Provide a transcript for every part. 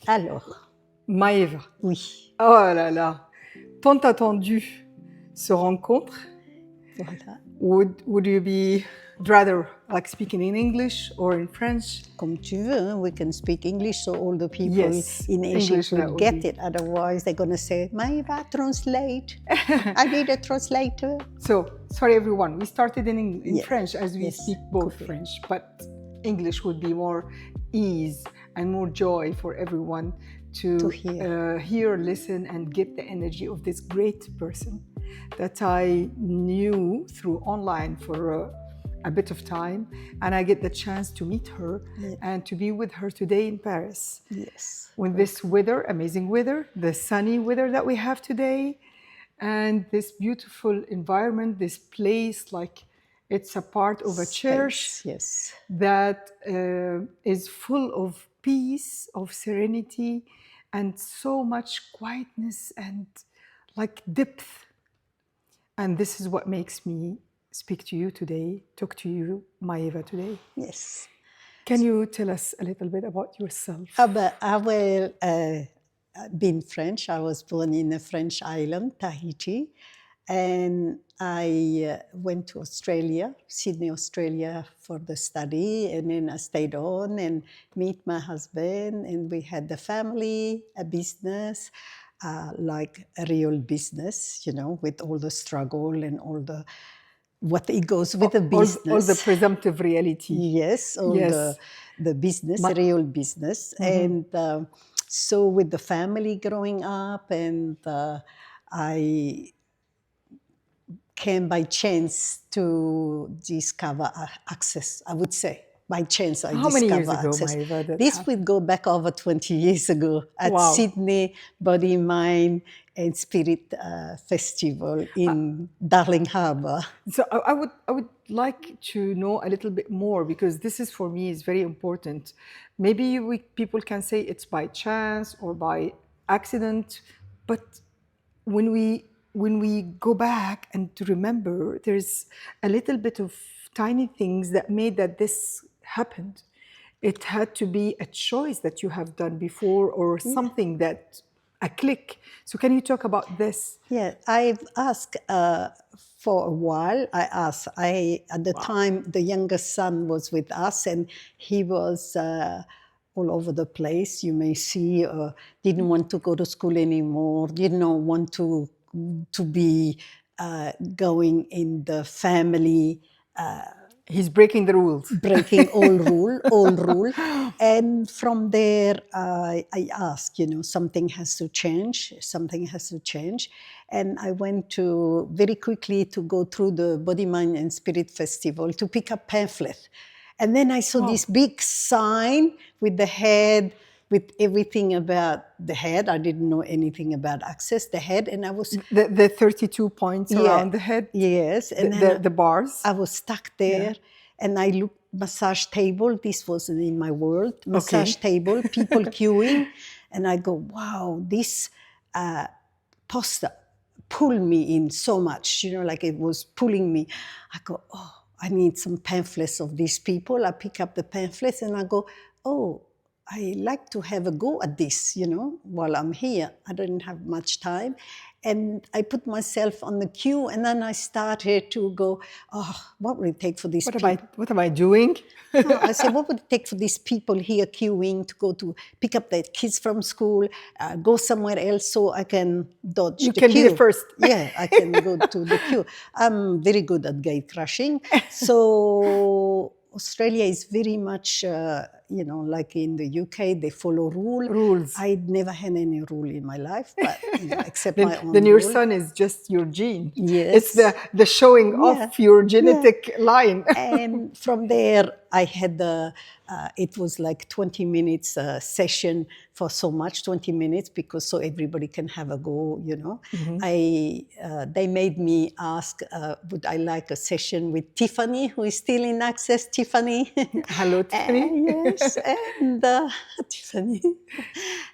Alors, Maeva. oui, Oh là là, tant attendu ce rencontre. voilà. Would you be rather like speaking in English or in French? Comme tu veux, hein? We can speak English so all the people Yes, in Egypt English, that will would get be- it. Otherwise, they're going to say, Maeva, translate. I need a translator. So, sorry everyone, we started in Yeah, French as we yes, speak both could be. French, but English would be more ease and more joy for everyone to hear, listen, and get the energy of this great person that I knew through online for a bit of time, and I get the chance to meet her and to be with her today in Paris. Yes. With this weather, amazing weather, the sunny weather that we have today, and this beautiful environment, this place, like it's a part of a church Yes. that is full of peace, of serenity, and so much quietness and like depth. And this is what makes me speak to you today, talk to you, Maeva, today. Yes. Can you tell us a little bit about yourself? But I will being French. I was born in a French island, Tahiti, and I went to Australia, Sydney, Australia, for the study, and then I stayed on and meet my husband, and we had the family, a business, like a real business, you know, with all the struggle and all the what it goes with the business. All the presumptive reality. Yes, all Yes. the business, real business. And so with the family growing up, and I came by chance to discover Access, I would say. By chance, I How many discovered years ago, Access. Maeva, that This happened? would go back over 20 years ago at Wow. Sydney Body, Mind and Spirit Festival in Darling Harbour. So I would like to know a little bit more, because this is for me is very important. Maybe people can say it's by chance or by accident, but when we go back and to remember, there's a little bit of tiny things that made that this happened. It had to be a choice that you have done before, or something that a click. So can you talk about this? Yeah, I've asked for a while. At the time, the youngest son was with us, and he was all over the place. You may see, didn't want to go to school anymore, didn't want to be going in the family. He's breaking the rules. Breaking all rule. And from there, I asked, something has to change. And I went to very quickly to go through the Body, Mind and Spirit Festival to pick up pamphlet. And then I saw this big sign with the head, with everything about the head. I didn't know anything about Access, the head, and I was... The 32 points around the head? Yes. And the bars? I was stuck there, and I looked, massage table, this wasn't in my world, massage table, people queuing, and I go, wow, this poster pulled me in so much, like it was pulling me. I go, oh, I need some pamphlets of these people. I pick up the pamphlets and I go, oh, I like to have a go at this, while I'm here. I didn't have much time. And I put myself on the queue, and then I started to go, oh, what would it take for these people? What am I doing? No, I said, what would it take for these people here queuing to go to pick up their kids from school, go somewhere else so I can dodge the queue. You can be the first. Yeah, I can go to the queue. I'm very good at gate crashing. So Australia is very much, like in the UK, they follow rules. I'd never had any rule in my life, but except my own Then your rule. son is just your gene. Yes. It's the showing off your genetic line. And from there, I had it was like 20 minutes session for so much, 20 minutes, because so everybody can have a go, They made me ask, would I like a session with Tiffany, who is still in Access, Tiffany. Hello, Tiffany. Yes, and Tiffany.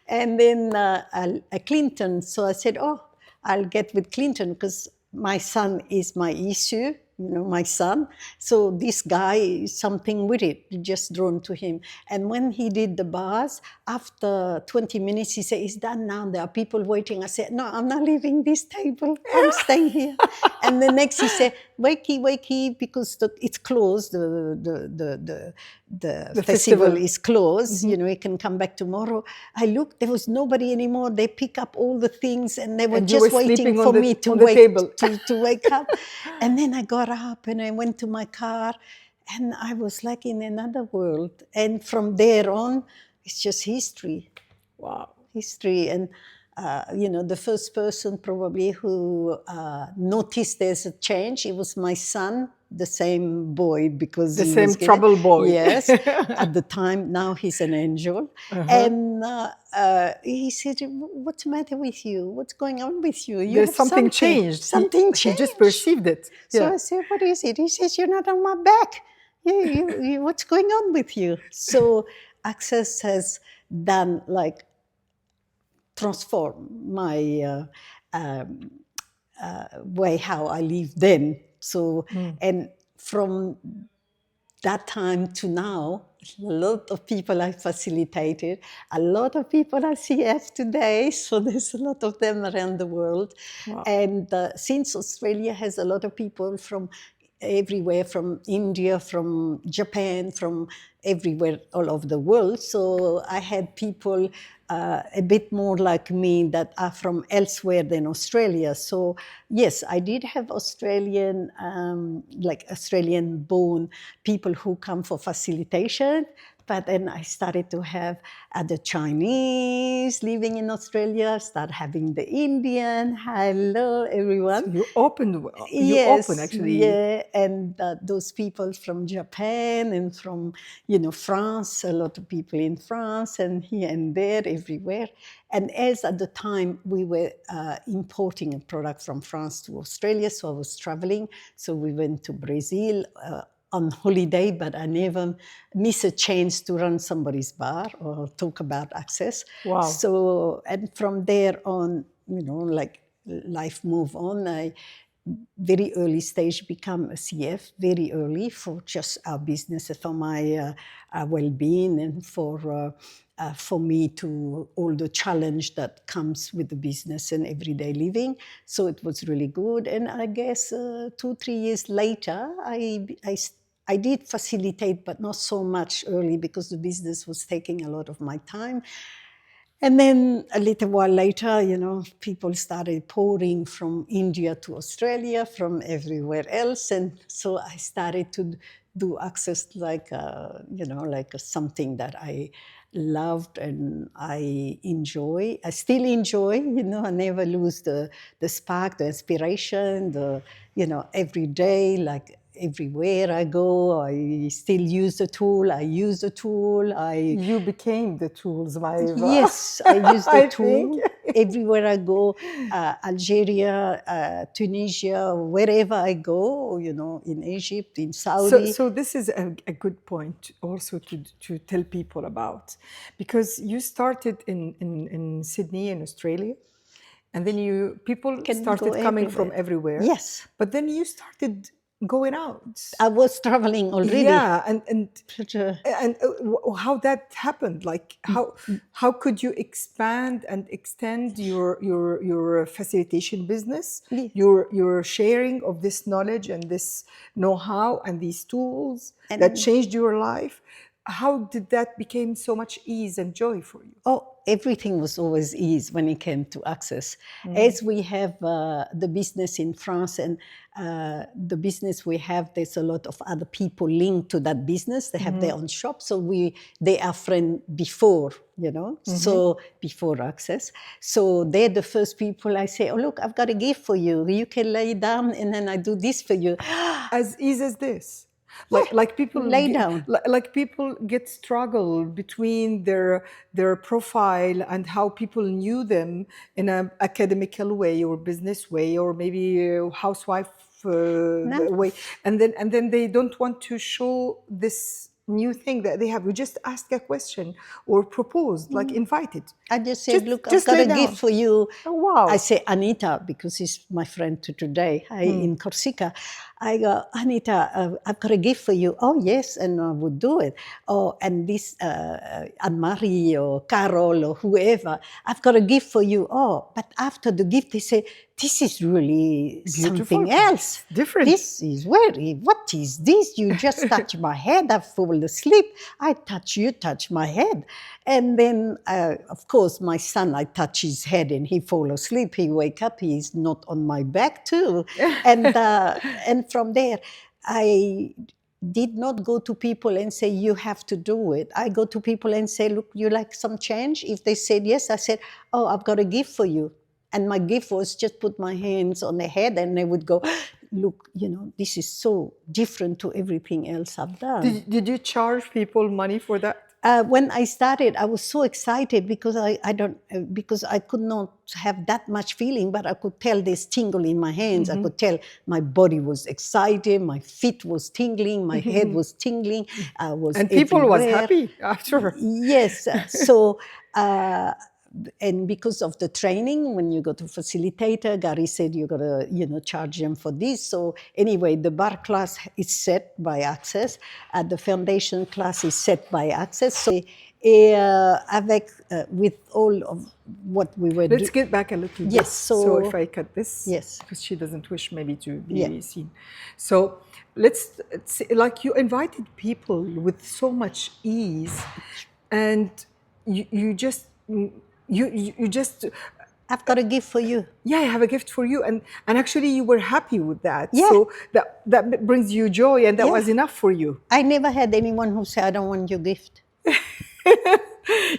And then Clinton. So I said, oh, I'll get with Clinton because my son is my issue. my son. So this guy is something with it, just drawn to him. And when he did the bars, after 20 minutes, he said, "It's done now. There are people waiting." I said, "No, I'm not leaving this table. I'm staying here." And the next he said, wakey, because it's closed. The festival is closed. You can come back tomorrow. I looked, there was nobody anymore. They pick up all the things and they were And you just were waiting sleeping for on the- me to on the wake table. to wake up. And then I got up and I went to my car and I was like in another world. And from there on, it's just history. Wow. History. And the first person probably who noticed there's a change, it was my son, the same boy, because The he same was given, trouble boy. Yes, at the time. Now he's an angel. And he said, "What's the matter with you? What's going on with you? You There's have something changed. Something He changed." just perceived it. So Yeah. I said, "What is it?" He says, "You're not on my back. You, what's going on with you?" So Access has done like transform my way how I live then. So, and from that time to now, a lot of people I facilitated, a lot of people are CF today, so there's a lot of them around the world. Wow. And since Australia has a lot of people from everywhere, from India, from Japan, from everywhere, all over the world. So I had people a bit more like me that are from elsewhere than Australia. So yes, I did have Australian, like Australian-born people who come for facilitation. But then I started to have the Chinese living in Australia, start having the Indian. Hello, everyone. So you opened Yes, actually. yeah, and those people from Japan and from France, a lot of people in France and here and there, everywhere. And as at the time we were importing a product from France to Australia, so I was traveling. So we went to Brazil on holiday, but I never miss a chance to run somebody's bar or talk about Access. Wow. So, and from there on, like life move on. I very early stage become a CF, very early, for just our business, for my well-being, and for me to all the challenge that comes with the business and everyday living. So it was really good. And I guess 2-3 years later, I did facilitate, but not so much early because the business was taking a lot of my time. And then a little while later, people started pouring from India to Australia, from everywhere else. And so I started to do Access like, something that I loved and I enjoy. I still enjoy, I never lose the spark, the inspiration, every day, like everywhere I go, I still use the tool. I use the tool. You became the tools, Maiva. Yes, I use the I tool think. everywhere I go. Algeria, Tunisia, wherever I go, in Egypt, in Saudi. So this is a good point also to tell people about, because you started in Sydney in Australia, and then people Can started go coming from everywhere. Yes. But then you started going out. I was traveling already. Yeah, and how that happened? Like how could you expand and extend your facilitation business, Yes. your sharing of this knowledge and this know-how and these tools that changed your life? How did that become so much ease and joy for you? Oh, everything was always ease when it came to Access. As we have the business in France and the business we have, there's a lot of other people linked to that business. They have their own shop. So they are friends before, so before Access. So they're the first people I say, "Oh, look, I've got a gift for you. You can lay down and then I do this for you." As easy as this. Like people lay down. Like people get struggle between their profile and how people knew them in an academical way or business way or maybe a housewife way, and then they don't want to show this new thing that they have. You just ask a question or proposed, like invited. I just said, look, I've just got lay a down. gift for you. Oh, wow. I say, Anita, because he's my friend to today, in Corsica. I go, Anita, I've got a gift for you. Oh, yes, and I would do it. Oh, and this, Anne-Marie or Carol or whoever, I've got a gift for you. Oh, but after the gift, they say, this is really something else. Different. This is what is this? You just touch my head, I fall asleep. You touch my head. And then, of course, my son, I touch his head and he fall asleep. He wake up, he's not on my back too. And from there, I did not go to people and say, you have to do it. I go to people and say, look, you like some change? If they said yes, I said, oh, I've got a gift for you. And my gift was just put my hands on their head and they would go, look, this is so different to everything else I've done. Did you charge people money for that? When I started, I was so excited because because I could not have that much feeling, but I could tell this tingle in my hands. I could tell my body was excited, my feet was tingling, my head was tingling. I was and people everywhere. was happy after. Yes. So. And because of the training, when you go to facilitator, Gary said you got to, charge them for this. So anyway, the bar class is set by Access. The foundation class is set by Access. So with all of what we were doing. Let's get back a little bit. Yes. So if I cut this. Yes. Because she doesn't wish maybe to be seen. So let's see, like you invited people with so much ease and you just... You just... I've got a gift for you. Yeah, I have a gift for you. And actually you were happy with that. Yeah. So that brings you joy and that was enough for you. I never had anyone who said, I don't want your gift.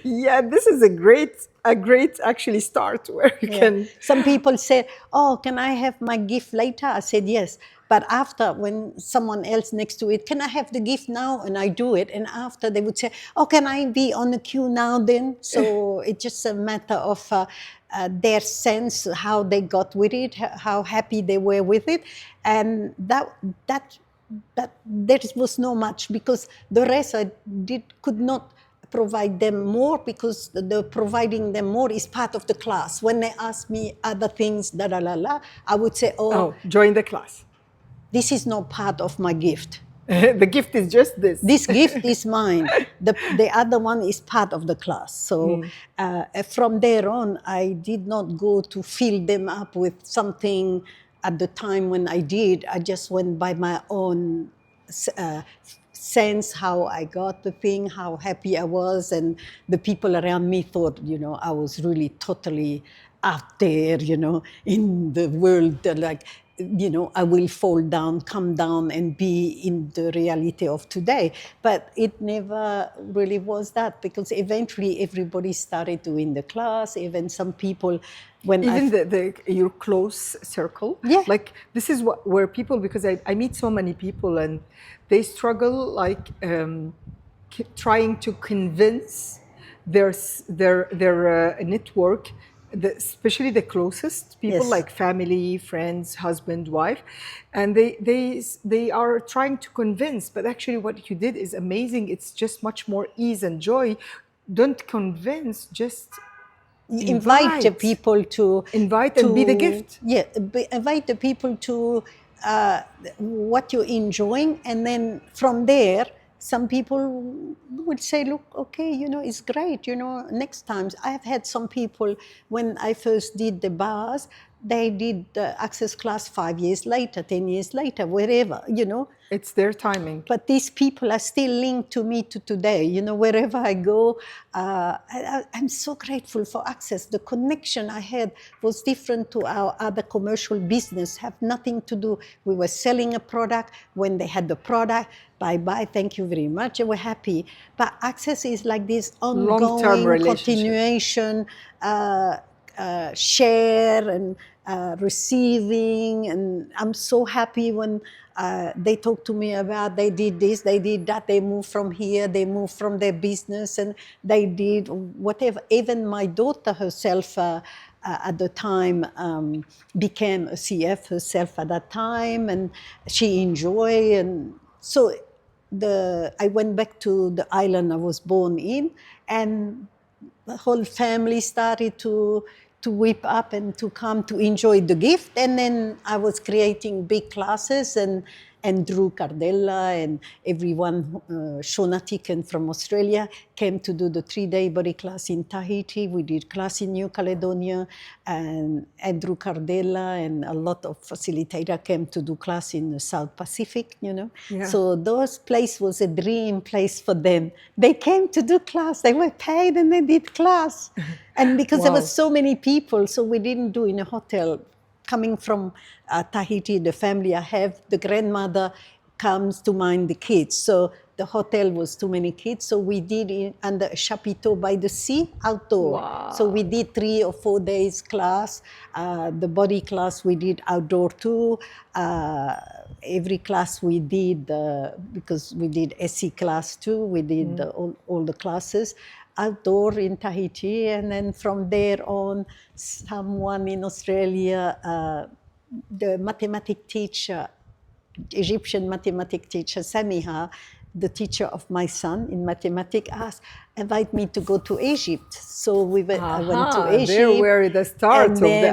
Yeah, this is a great actually start where you can... Some people say, oh, can I have my gift later? I said, yes. But after, when someone else next to it, can I have the gift now? And I do it. And after they would say, oh, can I be on the queue now then? So it's just a matter of their sense, how they got with it, how happy they were with it. And that there was no much, because the rest I could not provide them more, because the providing them more is part of the class. When they ask me other things, I would say, oh, join the class. This is not part of my gift. The gift is just this. This gift is mine. The other one is part of the class. So from there on, I did not go to fill them up with something at the time when I did. I just went by my own sense, how I got the thing, how happy I was, and the people around me thought, I was really totally out there, in the world, like, I will fall down, come down, and be in the reality of today. But it never really was that, because eventually everybody started doing the class, even some people, when your close circle. Yeah. Like, this is where people, because I meet so many people and they struggle, like, trying to convince their network, especially the closest people, Yes. like family, friends, husband, wife, and they are trying to convince. But actually, what you did is amazing. It's just much more ease and joy. Don't convince, just invite the people to and be the gift. Yeah, invite the people to what you're enjoying, and then from there, some people would say, look, okay, it's great, next time. I have had some people, when I first did the bars, they did the Access class 5 years later, 10 years later, wherever, It's their timing. But these people are still linked to me to today. Wherever I go, I'm so grateful for Access. The connection I had was different to our other commercial business, have nothing to do. We were selling a product. When they had the product, bye-bye, thank you very much, and we're happy. But Access is like this ongoing continuation, share and receiving. And I'm so happy when they talk to me about they did this, they did that, they moved from here, they moved from their business, and they did whatever. Even my daughter herself at the time became a CF herself at that time, and she enjoyed. And so I went back to the island I was born in, and the whole family started to whip up and to come to enjoy the gift. And then I was creating big classes, and Drew Cardella and everyone, Shona Tiken from Australia, came to do the 3-day body class in Tahiti. We did class in New Caledonia, and Andrew Cardella and a lot of facilitator came to do class in the South Pacific, you know. Yeah. So those place was a dream place for them. They came to do class. They were paid and they did class. And because there Wow. were so many people, so we didn't do in a hotel. Coming from Tahiti, the family I have, the grandmother comes to mind the kids. So the hotel was too many kids. So we did it under a chapiteau by the sea, outdoor. Wow. So we did 3 or 4 days class. The body class we did outdoor too. Every class we did, because we did SE class too, we did all the classes outdoor in Tahiti. And then from there on, someone in Australia, the mathematics teacher, Egyptian mathematics teacher, Samiha, the teacher of my son in mathematics, invited me to go to Egypt. So I went to Egypt. There were the start of the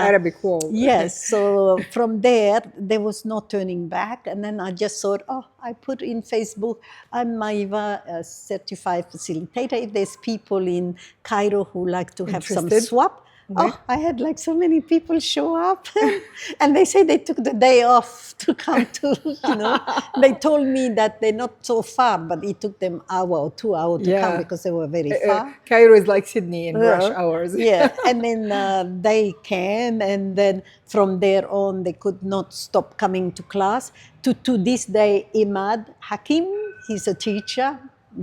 Arabic world. Yes, so from there was no turning back. And then I just thought, I put in Facebook, I'm Maiva, a certified facilitator. If there's people in Cairo who like to have some swap, I had like so many people show up, and they say they took the day off to come to, you know. They told me that they're not so far, but it took them hour or 2 hours to come because they were very far. Cairo is like Sydney in rush hours. Yeah, and then they came, and then from there on, they could not stop coming to class. To this day, Imad Hakim, he's a teacher,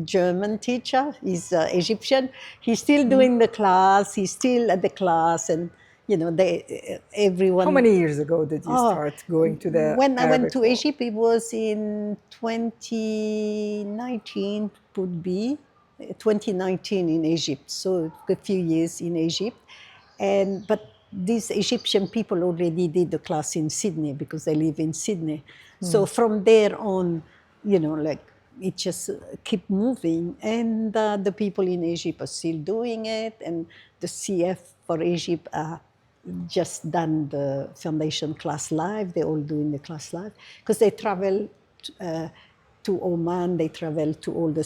German teacher, he's Egyptian. He's still doing the class, he's still at the class, and you know, everyone. How many years ago did you start going to the When I went to world? Egypt, it was in 2019, would be 2019 in Egypt, so a few years in Egypt. But these Egyptian people already did the class in Sydney because they live in Sydney. So from there on, you know, like, it just keep moving, and the people in Egypt are still doing it, and the CF for Egypt just done the foundation class live. They're all doing the class live because they travel to Oman, they travel to all the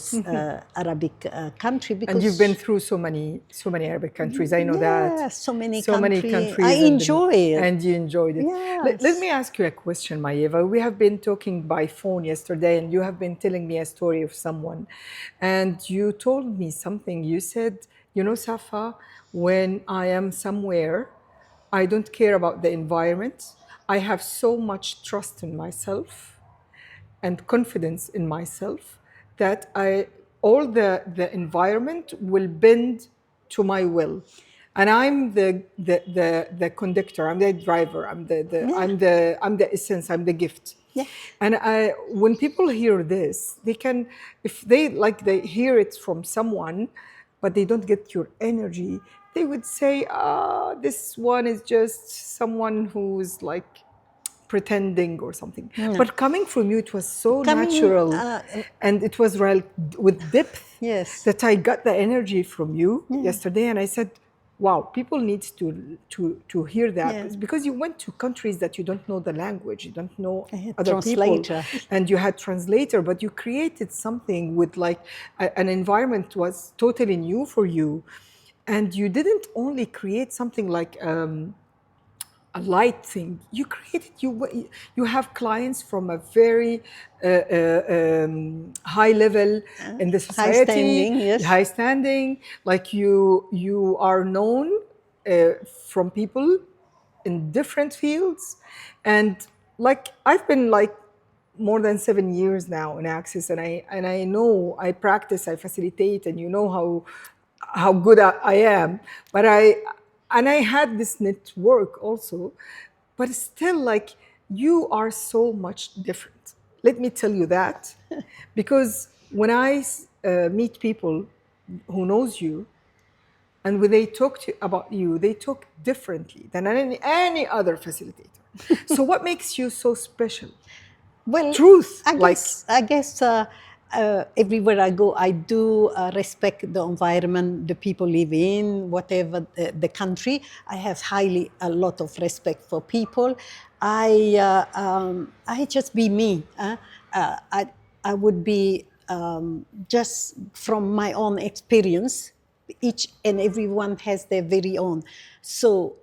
Arabic country. Because and you've been through so many Arabic countries. I know that. Yeah, so many countries. I enjoy it. And you enjoyed it. Yes. Let me ask you a question, Mayeva. We have been talking by phone yesterday, and you have been telling me a story of someone. And you told me something. You said, you know, Safa, when I am somewhere, I don't care about the environment. I have so much trust in myself and confidence in myself that all the environment will bend to my will, and I'm the conductor. I'm the driver. I'm the essence. I'm the gift. Yeah. And when people hear this, they can, if they hear it from someone, but they don't get your energy, they would say, this one is just someone who's like pretending or something. But coming from you, it was so natural, and it was with depth. Yes. That I got the energy from you yesterday, and I said, wow, people need to hear that, because you went to countries that you don't know the language, you don't know other people, and you had translator, but you created something with like an environment was totally new for you, and you didn't only create something like a light thing. You created, you have clients from a very high level in the society, high standing, yes. High standing. Like you are known from people in different fields, and like I've been like more than 7 years now in Access, and I know I practice, I facilitate, and you know how good I am, but I had this network also, but still, like, you are so much different. Let me tell you that, because when I meet people who knows you, and when they talk about you, they talk differently than any other facilitator. So what makes you so special? Well, truth. I guess everywhere I go, I do respect the environment the people live in, whatever the country. I have a lot of respect for people. I just be me. I would be just from my own experience. Each and everyone has their very own. So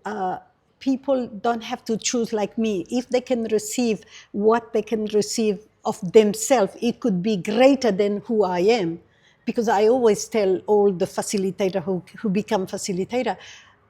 people don't have to choose like me. If they can receive what they can receive of themselves, it could be greater than who I am. Because I always tell all the facilitator who become facilitator,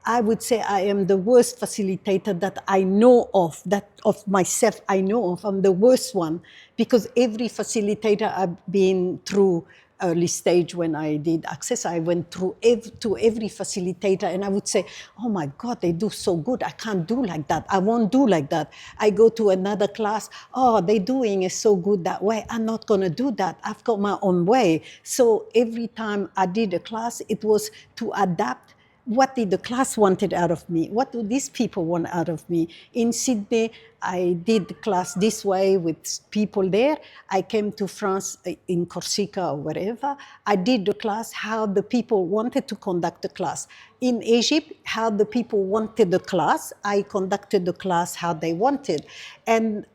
I would say I am the worst facilitator that I know of, that of myself I know of. I'm the worst one because every facilitator I've been through early stage when I did Access, I went through to every facilitator and I would say, oh my God, they do so good. I can't do like that. I won't do like that. I go to another class, oh, they're doing it so good that way. I'm not going to do that. I've got my own way. So every time I did a class, it was to adapt. What did the class wanted out of me? What do these people want out of me? In Sydney, I did the class this way with people there. I came to France in Corsica or wherever. I did the class how the people wanted to conduct the class. In Egypt, how the people wanted the class. I conducted the class how they wanted. And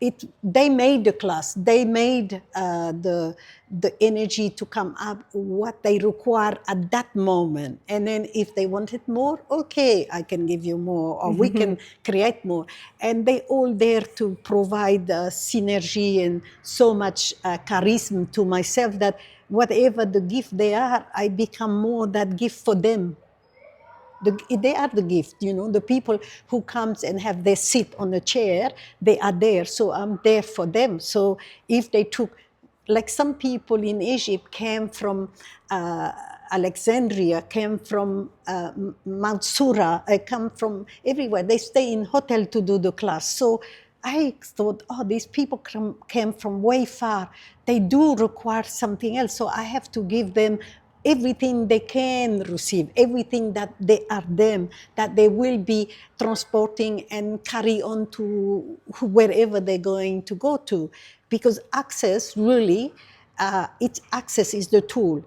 they made the class. They made the energy to come up, what they require at that moment. And then if they wanted more, okay, I can give you more, or we can create more. And they all there to provide synergy and so much charisma to myself that whatever the gift they are, I become more that gift for them. They are the gift, the people who comes and have their seat on a chair, they are there. So I'm there for them. So if they took, like some people in Egypt came from Alexandria, came from Mount Sura, come from everywhere. They stay in hotel to do the class. So I thought, oh, these people came from way far. They do require something else. So I have to give them everything they can receive, everything that they are them, that they will be transporting and carry on to wherever they're going to go to. Because access really, access is the tool.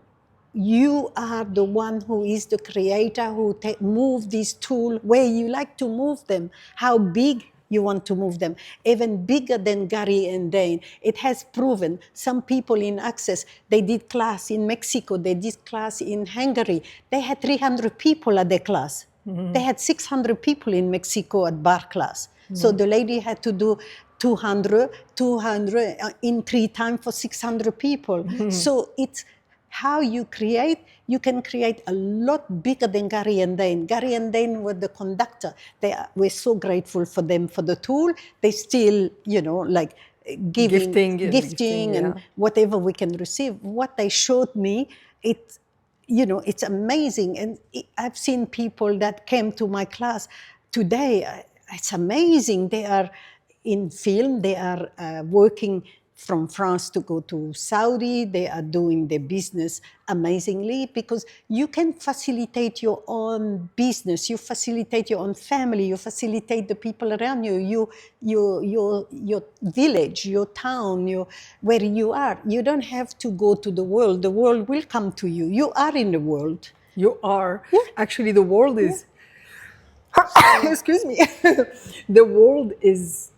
You are the one who is the creator who move this tool where you like to move them, how big you want to move them, even bigger than Gary and Dane. It has proven some people in Access, they did class in Mexico, they did class in Hungary. They had 300 people at their class. They had 600 people in Mexico at bar class. So the lady had to do 200 in 3 times for 600 people. So it's how you you can create a lot bigger than Gary and Dane. Gary and Dane were the conductor. We're so grateful for them for the tool. They still, like gifting and whatever we can receive. What they showed me, it's amazing. And I've seen people that came to my class today. It's amazing. They are in film. They are working from France to go to Saudi. They are doing their business amazingly because you can facilitate your own business. You facilitate your own family. You facilitate the people around you. Your village, your town, where you are. You don't have to go to the world. The world will come to you. You are in the world. You are. Yeah. Actually, the world is... Excuse me. The world is...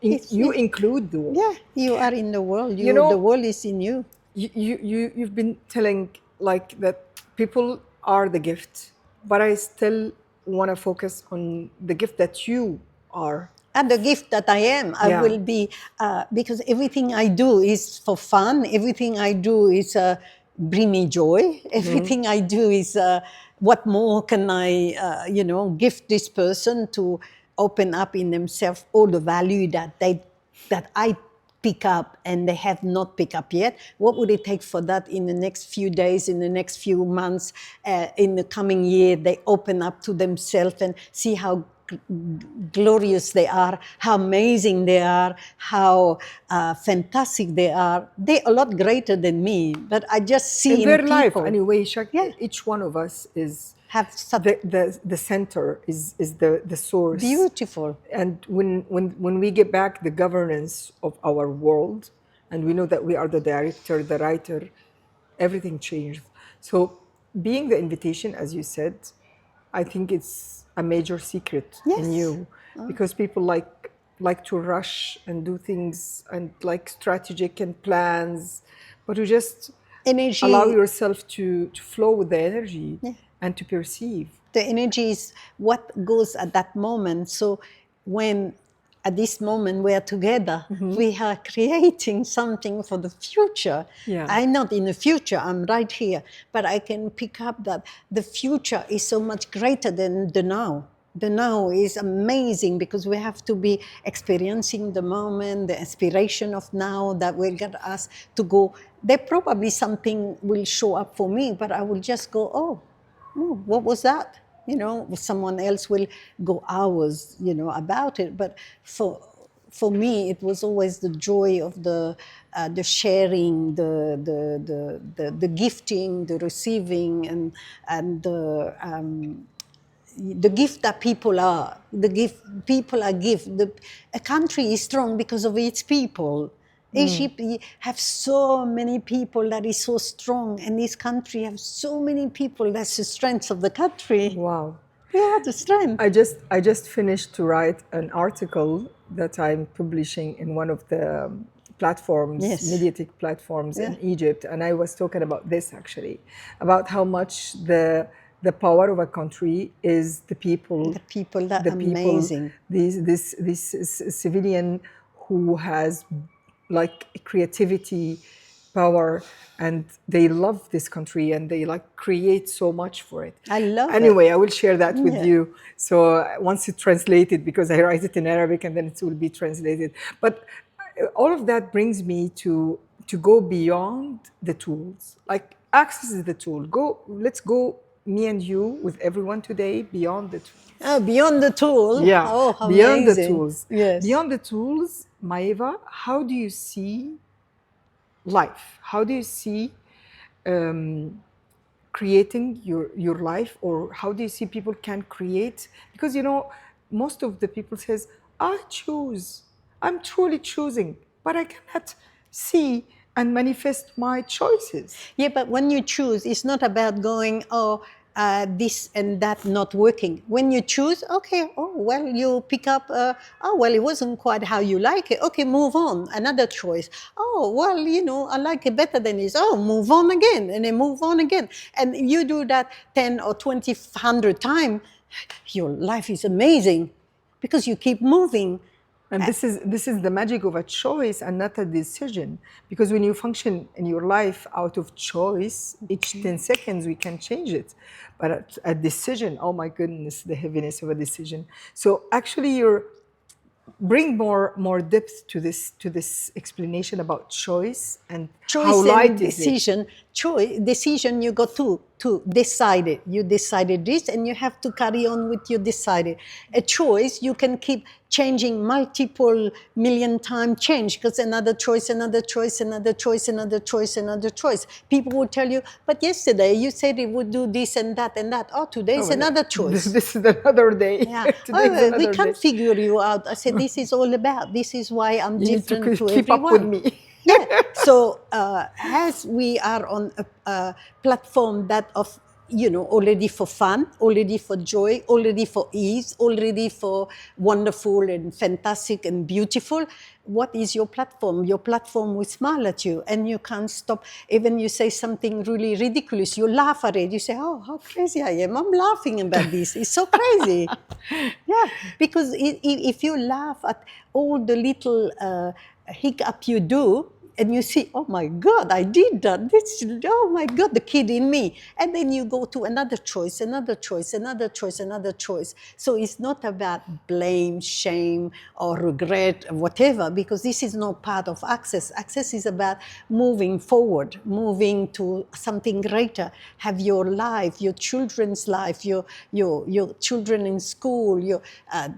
You include the world. Yeah, you are in the world. The world is in you. You've been telling like that people are the gift, but I still want to focus on the gift that you are. And the gift that I am, I will be, because everything I do is for fun. Everything I do is bring me joy. Everything I do is what more can I, gift this person to open up in themselves all the value that I pick up and they have not picked up yet. What would it take for that in the next few days, in the next few months, in the coming year, they open up to themselves and see how glorious they are, how amazing they are, how fantastic they are. They're a lot greater than me, but I just see in their people. life anyway. Each one of us is have such the center is the source. beautiful. And when we get back the governance of our world, and we know that we are the director, the writer, everything changed. So being the invitation, as you said, I think it's a major secret in Yes. you, because people like to rush and do things and like strategic and plans, but you just Energy. allow yourself to flow with the energy and to perceive. The energy is what goes at that moment. So when at this moment we are together, we are creating something for the future. Yeah. I'm not in the future, I'm right here, but I can pick up that the future is so much greater than the now. The now is amazing because we have to be experiencing the moment, the inspiration of now that will get us to go. There probably something will show up for me, but I will just go, oh, what was that? You know, someone else will go hours, you know, about it. But for me, it was always the joy of the sharing, the gifting, the receiving, and the gift that people are. The gift people are gift. A country is strong because of its people. Egypt have so many people that is so strong, and this country have so many people. That's the strength of the country. Wow. Yeah, the strength. I just finished to write an article that I'm publishing in one of the platforms, Yes. mediatic platforms in Egypt, and I was talking about this actually, about how much the power of a country is the people. The people that the amazing. This civilian who has like creativity, power, and they love this country and they like create so much for it. I love it. Anyway, I will share that with you. So once it's translated, because I write it in Arabic and then it will be translated. But all of that brings me to go beyond the tools. Like access is the tool. Let's go, me and you, with everyone today, beyond the tools. Oh, beyond the tool. Yeah, Oh, how beyond amazing. the tools. Yes. Beyond the tools, Maeva, how do you see life? How do you see creating your life, or how do you see people can create? Because you know, most of the people says, I choose, I'm truly choosing, but I cannot see and manifest my choices. Yeah, but when you choose, it's not about going, this and that not working. When you choose, okay, oh, well, you pick up, oh, well, it wasn't quite how you like it. Okay, move on, another choice. Oh, well, you know, I like it better than this. Oh, move on again, and then move on again. And you do that 10 or 20, 100 times, your life is amazing because you keep moving. And this is the magic of a choice and not a decision. Because when you function in your life out of choice, each 10 seconds we can change it. But a decision, oh my goodness, the heaviness of a decision. So actually bring more depth to this explanation about choice and how light and is decision. Decision, you got to decide it. You decided this and you have to carry on with your decided. A choice, you can keep changing multiple million times change, because another choice, another choice, another choice, another choice, another choice. People will tell you, but yesterday you said it would do this and that and that. Oh, today is another choice. This is another day. Yeah. We can't figure you out. I said, this is all about. This is why I'm You different need to to keep everyone. up with me. Yeah. So as we are on a platform that of, you know, already for fun, already for joy, already for ease, already for wonderful and fantastic and beautiful, what is your platform? Your platform will smile at you and you can't stop. Even you say something really ridiculous, you laugh at it. You say, oh, how crazy I am. I'm laughing about this. It's so crazy. Yeah, because if you laugh at all the little hiccup you do, and you see, oh my God, I did that. Oh my God, the kid in me. And then you go to another choice, another choice, another choice, another choice. So it's not about blame, shame, or regret, or whatever, because this is not part of access. Access is about moving forward, moving to something greater. Have your life, your children's life, your children in school,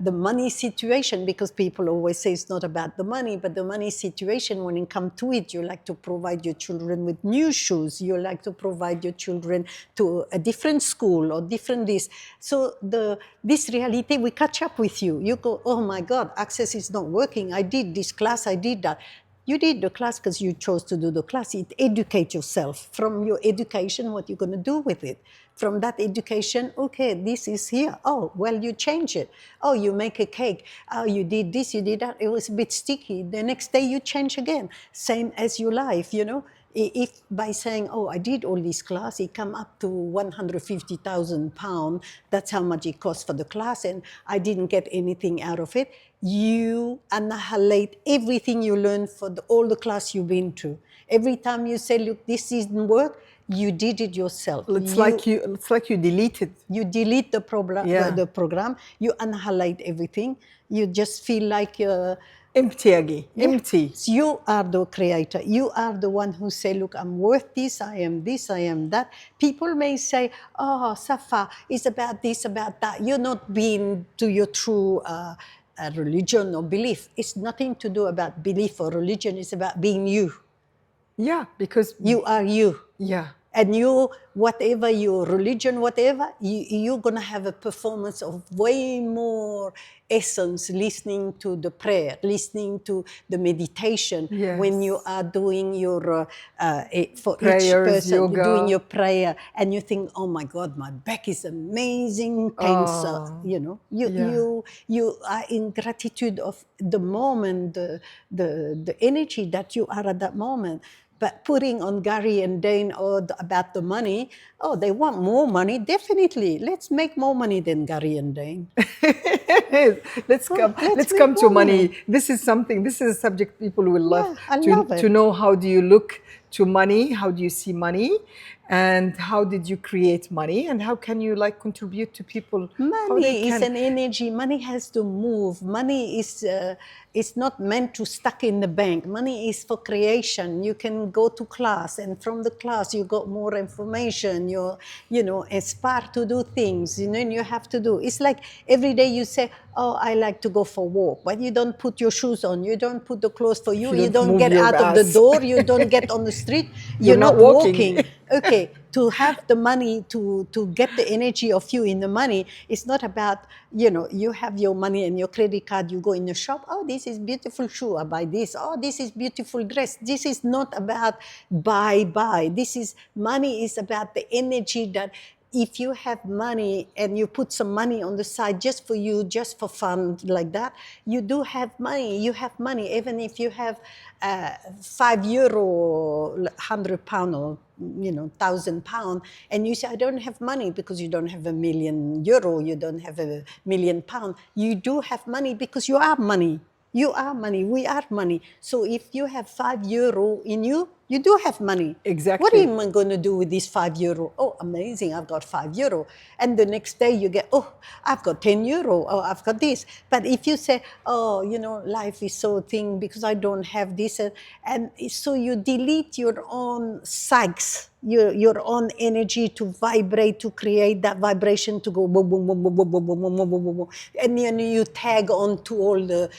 the money situation, because people always say it's not about the money, but the money situation when it comes to to eat. You like to provide your children with new shoes. You like to provide your children to a different school or different this. So this reality, we catch up with you. You go, oh my God, Access is not working. I did this class, I did that. You did the class because you chose to do the class. Educate yourself. From your education, what you're going to do with it. From that education, okay, this is here. Oh, well, you change it. Oh, you make a cake. Oh, you did this, you did that. It was a bit sticky. The next day you change again. Same as your life, you know. If by saying, oh, I did all this class, it come up to £150,000, that's how much it cost for the class, and I didn't get anything out of it, you annihilate everything you learned for all the class you've been to. Every time you say, look, this didn't work, you did it yourself. It's like you deleted. You delete the program, you annihilate everything, you just feel like empty again. Empty. So you are the creator. You are the one who say, look, I'm worth this, I am that. People may say, oh, Safa, it's about this, about that. You're not being to your true religion or belief. It's nothing to do about belief or religion. It's about being you. Yeah, because you are you. Yeah. And you, whatever your religion, whatever, you're going to have a performance of way more essence listening to the prayer, listening to the meditation. Yes. When you are doing your, for prayers, each person, yoga. doing your prayer, and you think, oh my God, my back is amazing, tense, you know. You are in gratitude of the moment, the energy that you are at that moment. But putting on Gary and Dane about the money, oh, they want more money, definitely. Let's make more money than Gary and Dane. Let's come to money. This is a subject people will love, to know. How do you look to money? How do you see money? And how did you create money? And how can you contribute to people? Money is an energy. Money has to move. Money is it's not meant to stuck in the bank. Money is for creation. You can go to class, and from the class you got more information. You inspired to do things. And you have to do. It's like every day you say, oh, I like to go for a walk, but you don't put your shoes on. You don't put the clothes for you. You don't get out of the door. You don't get on the street. You're not walking. Okay, to have the money, to get the energy of you in the money, it's not about, you have your money and your credit card, you go in the shop, oh, this is beautiful shoe, I buy this. Oh, this is beautiful dress. This is not about buy. Money is about the energy that if you have money and you put some money on the side just for you, just for fun like that, you do have money. You have money, even if you have €5, £100 or £1,000, and you say, I don't have money, because you don't have €1,000,000, you don't have £1,000,000. You do have money because you are money. You are money. We are money. So if you have €5 in you, you do have money. Exactly. What am I going to do with this €5? Oh, amazing, I've got €5. And the next day you get, oh, I've got €10. Oh, I've got this. But if you say, oh, life is so thing because I don't have this. And so you delete your own psyches, your own energy to vibrate, to create that vibration to go boom, boom, boom, boom, boom, boom, boom, boom, boom, boom, boom. And you tag on to all the,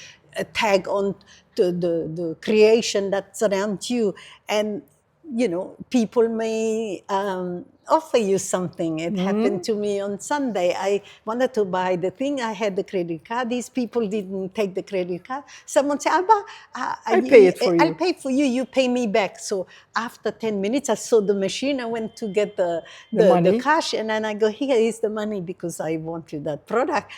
tag on to the creation that's around you, and people may offer you something. It happened to me on Sunday. I wanted to buy the thing. I had the credit card. These people didn't take the credit card. Someone said, I'll pay it for you. I'll pay for you. You pay me back. So after 10 minutes, I saw the machine. I went to get the cash, and then I go, here is the money because I wanted that product.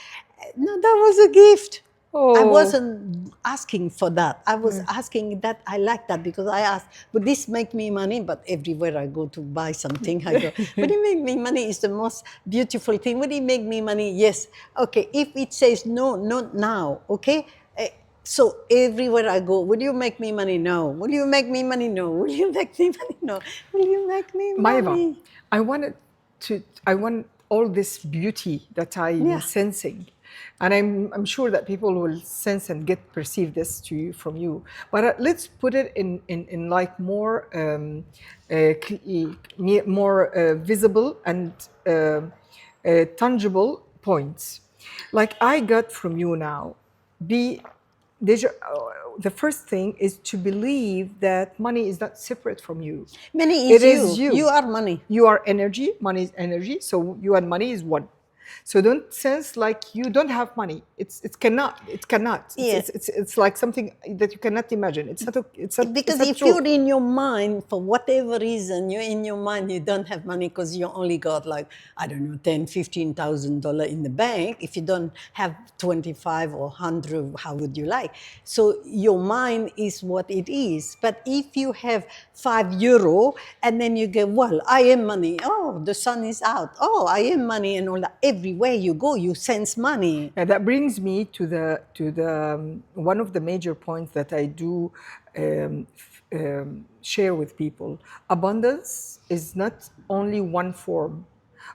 No, that was a gift. Oh. I wasn't asking for that. I was asking that I like that because I asked, would this make me money? But everywhere I go to buy something, I go, would it make me money? Is the most beautiful thing. Would it make me money? Yes. Okay. If it says no, not now. Okay. So everywhere I go, will you make me money? No. Will you make me money? No. Will you make me money? No. Will you make me money? Maiva, I want all this beauty that I'm sensing. And I'm sure that people will sense and perceive this from you. But let's put it in like more visible and tangible points. Like I got from you now, be the first thing is to believe that money is not separate from you. Money is you. You are money. You are energy. Money is energy. So you and money is one. So don't sense like you don't have money. It cannot. Yes. It's like something that you cannot imagine. It's not because it's not if true. you're in your mind, for whatever reason, you're in your mind, you don't have money because you only got like, I don't know, $10,000-$15,000 in the bank. If you don't have 25 or 100, how would you like? So your mind is what it is. But if you have €5 and then you go, well, I am money. Oh, the sun is out. Oh, I am money and all that. Everywhere you go, you sense money. And that brings me to the one of the major points that I do share with people. Abundance is not only one form.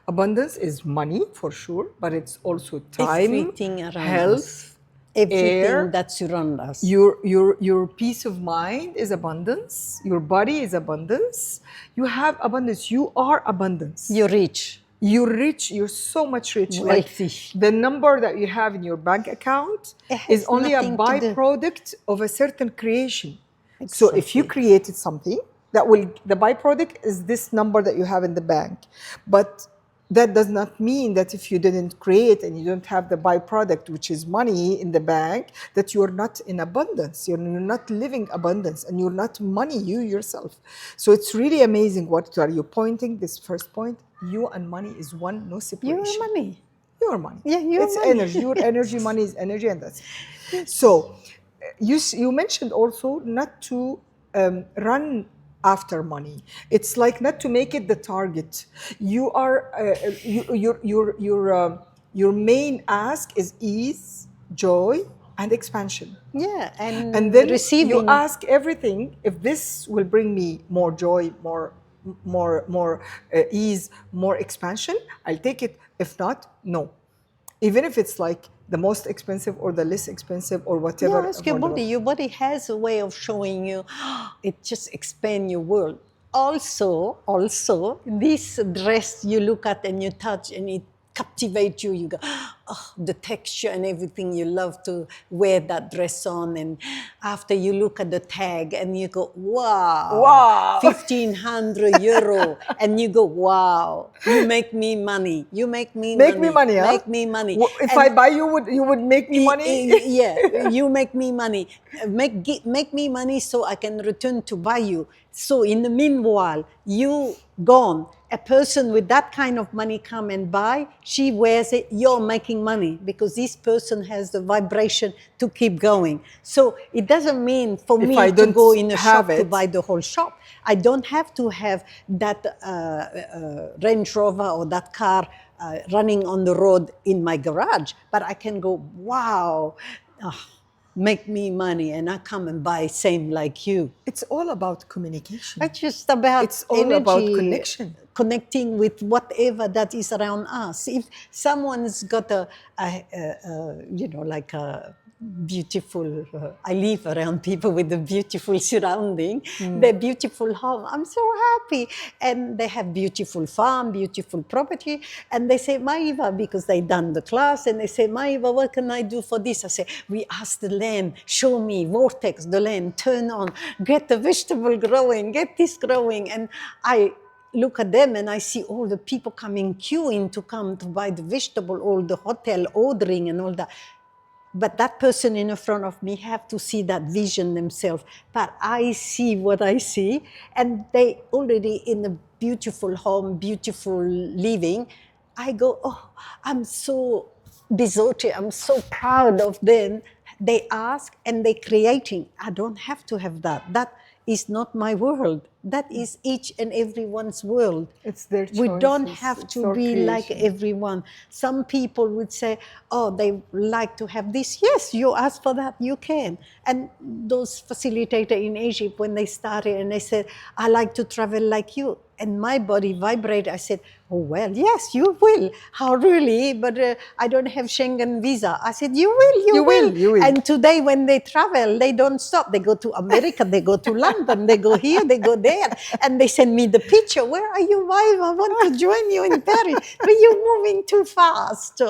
Abundance is money for sure, but it's also time, Everything around health, us. Everything air, that surrounds us. Your peace of mind is abundance. Your body is abundance. You have abundance. You are abundance. You're rich. You're rich. You're so much rich. Wealthy. Like the number that you have in your bank account is only a byproduct of a certain creation. Exactly. So if you created something, the byproduct is this number that you have in the bank. But that does not mean that if you didn't create and you don't have the byproduct, which is money in the bank, that you're not in abundance. You're not living abundance, and you're not money, you yourself. So it's really amazing. What are you pointing? This first point, you and money is one, no separation. You're money. You're money. Yeah, it's money. Energy. Your energy, money is energy, and that's it. So you mentioned also not to run after money. It's like not to make it the target. You are your main ask is ease, joy, and expansion. Yeah, and then receiving. You ask everything. If this will bring me more joy, more ease, more expansion, I'll take it. If not, no. Even if it's like the most expensive or the less expensive or whatever. Yeah, ask your body. Your body has a way of showing you, it just expands your world. Also, this dress you look at and you touch and it captivates you. You go, oh, the texture and everything. You love to wear that dress on. And after you look at the tag and you go, wow. €1,500. And you go, wow, you make me money. You make me money. Make me money, huh? Make me money. If I buy you, would make me money? Yeah, you make me money. Make me money so I can return to buy you. So in the meanwhile, you gone. A person with that kind of money come and buy, she wears it, you're making money because this person has the vibration to keep going. So it doesn't mean for me to go in a shop to buy the whole shop. I don't have to have that Range Rover or that car running on the road in my garage, but I can go, wow, make me money, and I come and buy same like you. It's all about communication. It's just about it's all energy, about connection. Connecting with whatever that is around us. If someone's got like a beautiful, I live around people with a beautiful surrounding, their beautiful home, I'm so happy. And they have beautiful farm, beautiful property. And they say, Maiva, because they done the class, and they say, Maiva, what can I do for this? I say, we ask the land, show me, vortex the land, turn on, get the vegetable growing, get this growing. And I look at them and I see all the people coming, queuing to come to buy the vegetable, all the hotel ordering and all that. But that person in front of me have to see that vision themselves. But I see what I see, and they already in a beautiful home, beautiful living. I go, oh, I'm so bizote, I'm so proud of them. They ask and they creating. I don't have to have that. That is not my world. That is each and everyone's world. It's their choice. We don't have to be like everyone. Some people would say, oh, they like to have this. Yes, you ask for that, you can. And those facilitators in Egypt, when they started and they said, I like to travel like you. And my body vibrated. I said, oh, well, yes, you will. How really? But I don't have Schengen visa. I said, you will, you will. And today when they travel, they don't stop. They go to America, they go to London, they go here, they go there. there. And they send me the picture. Where are you, wife? I want to join you in Paris. But you're moving too fast.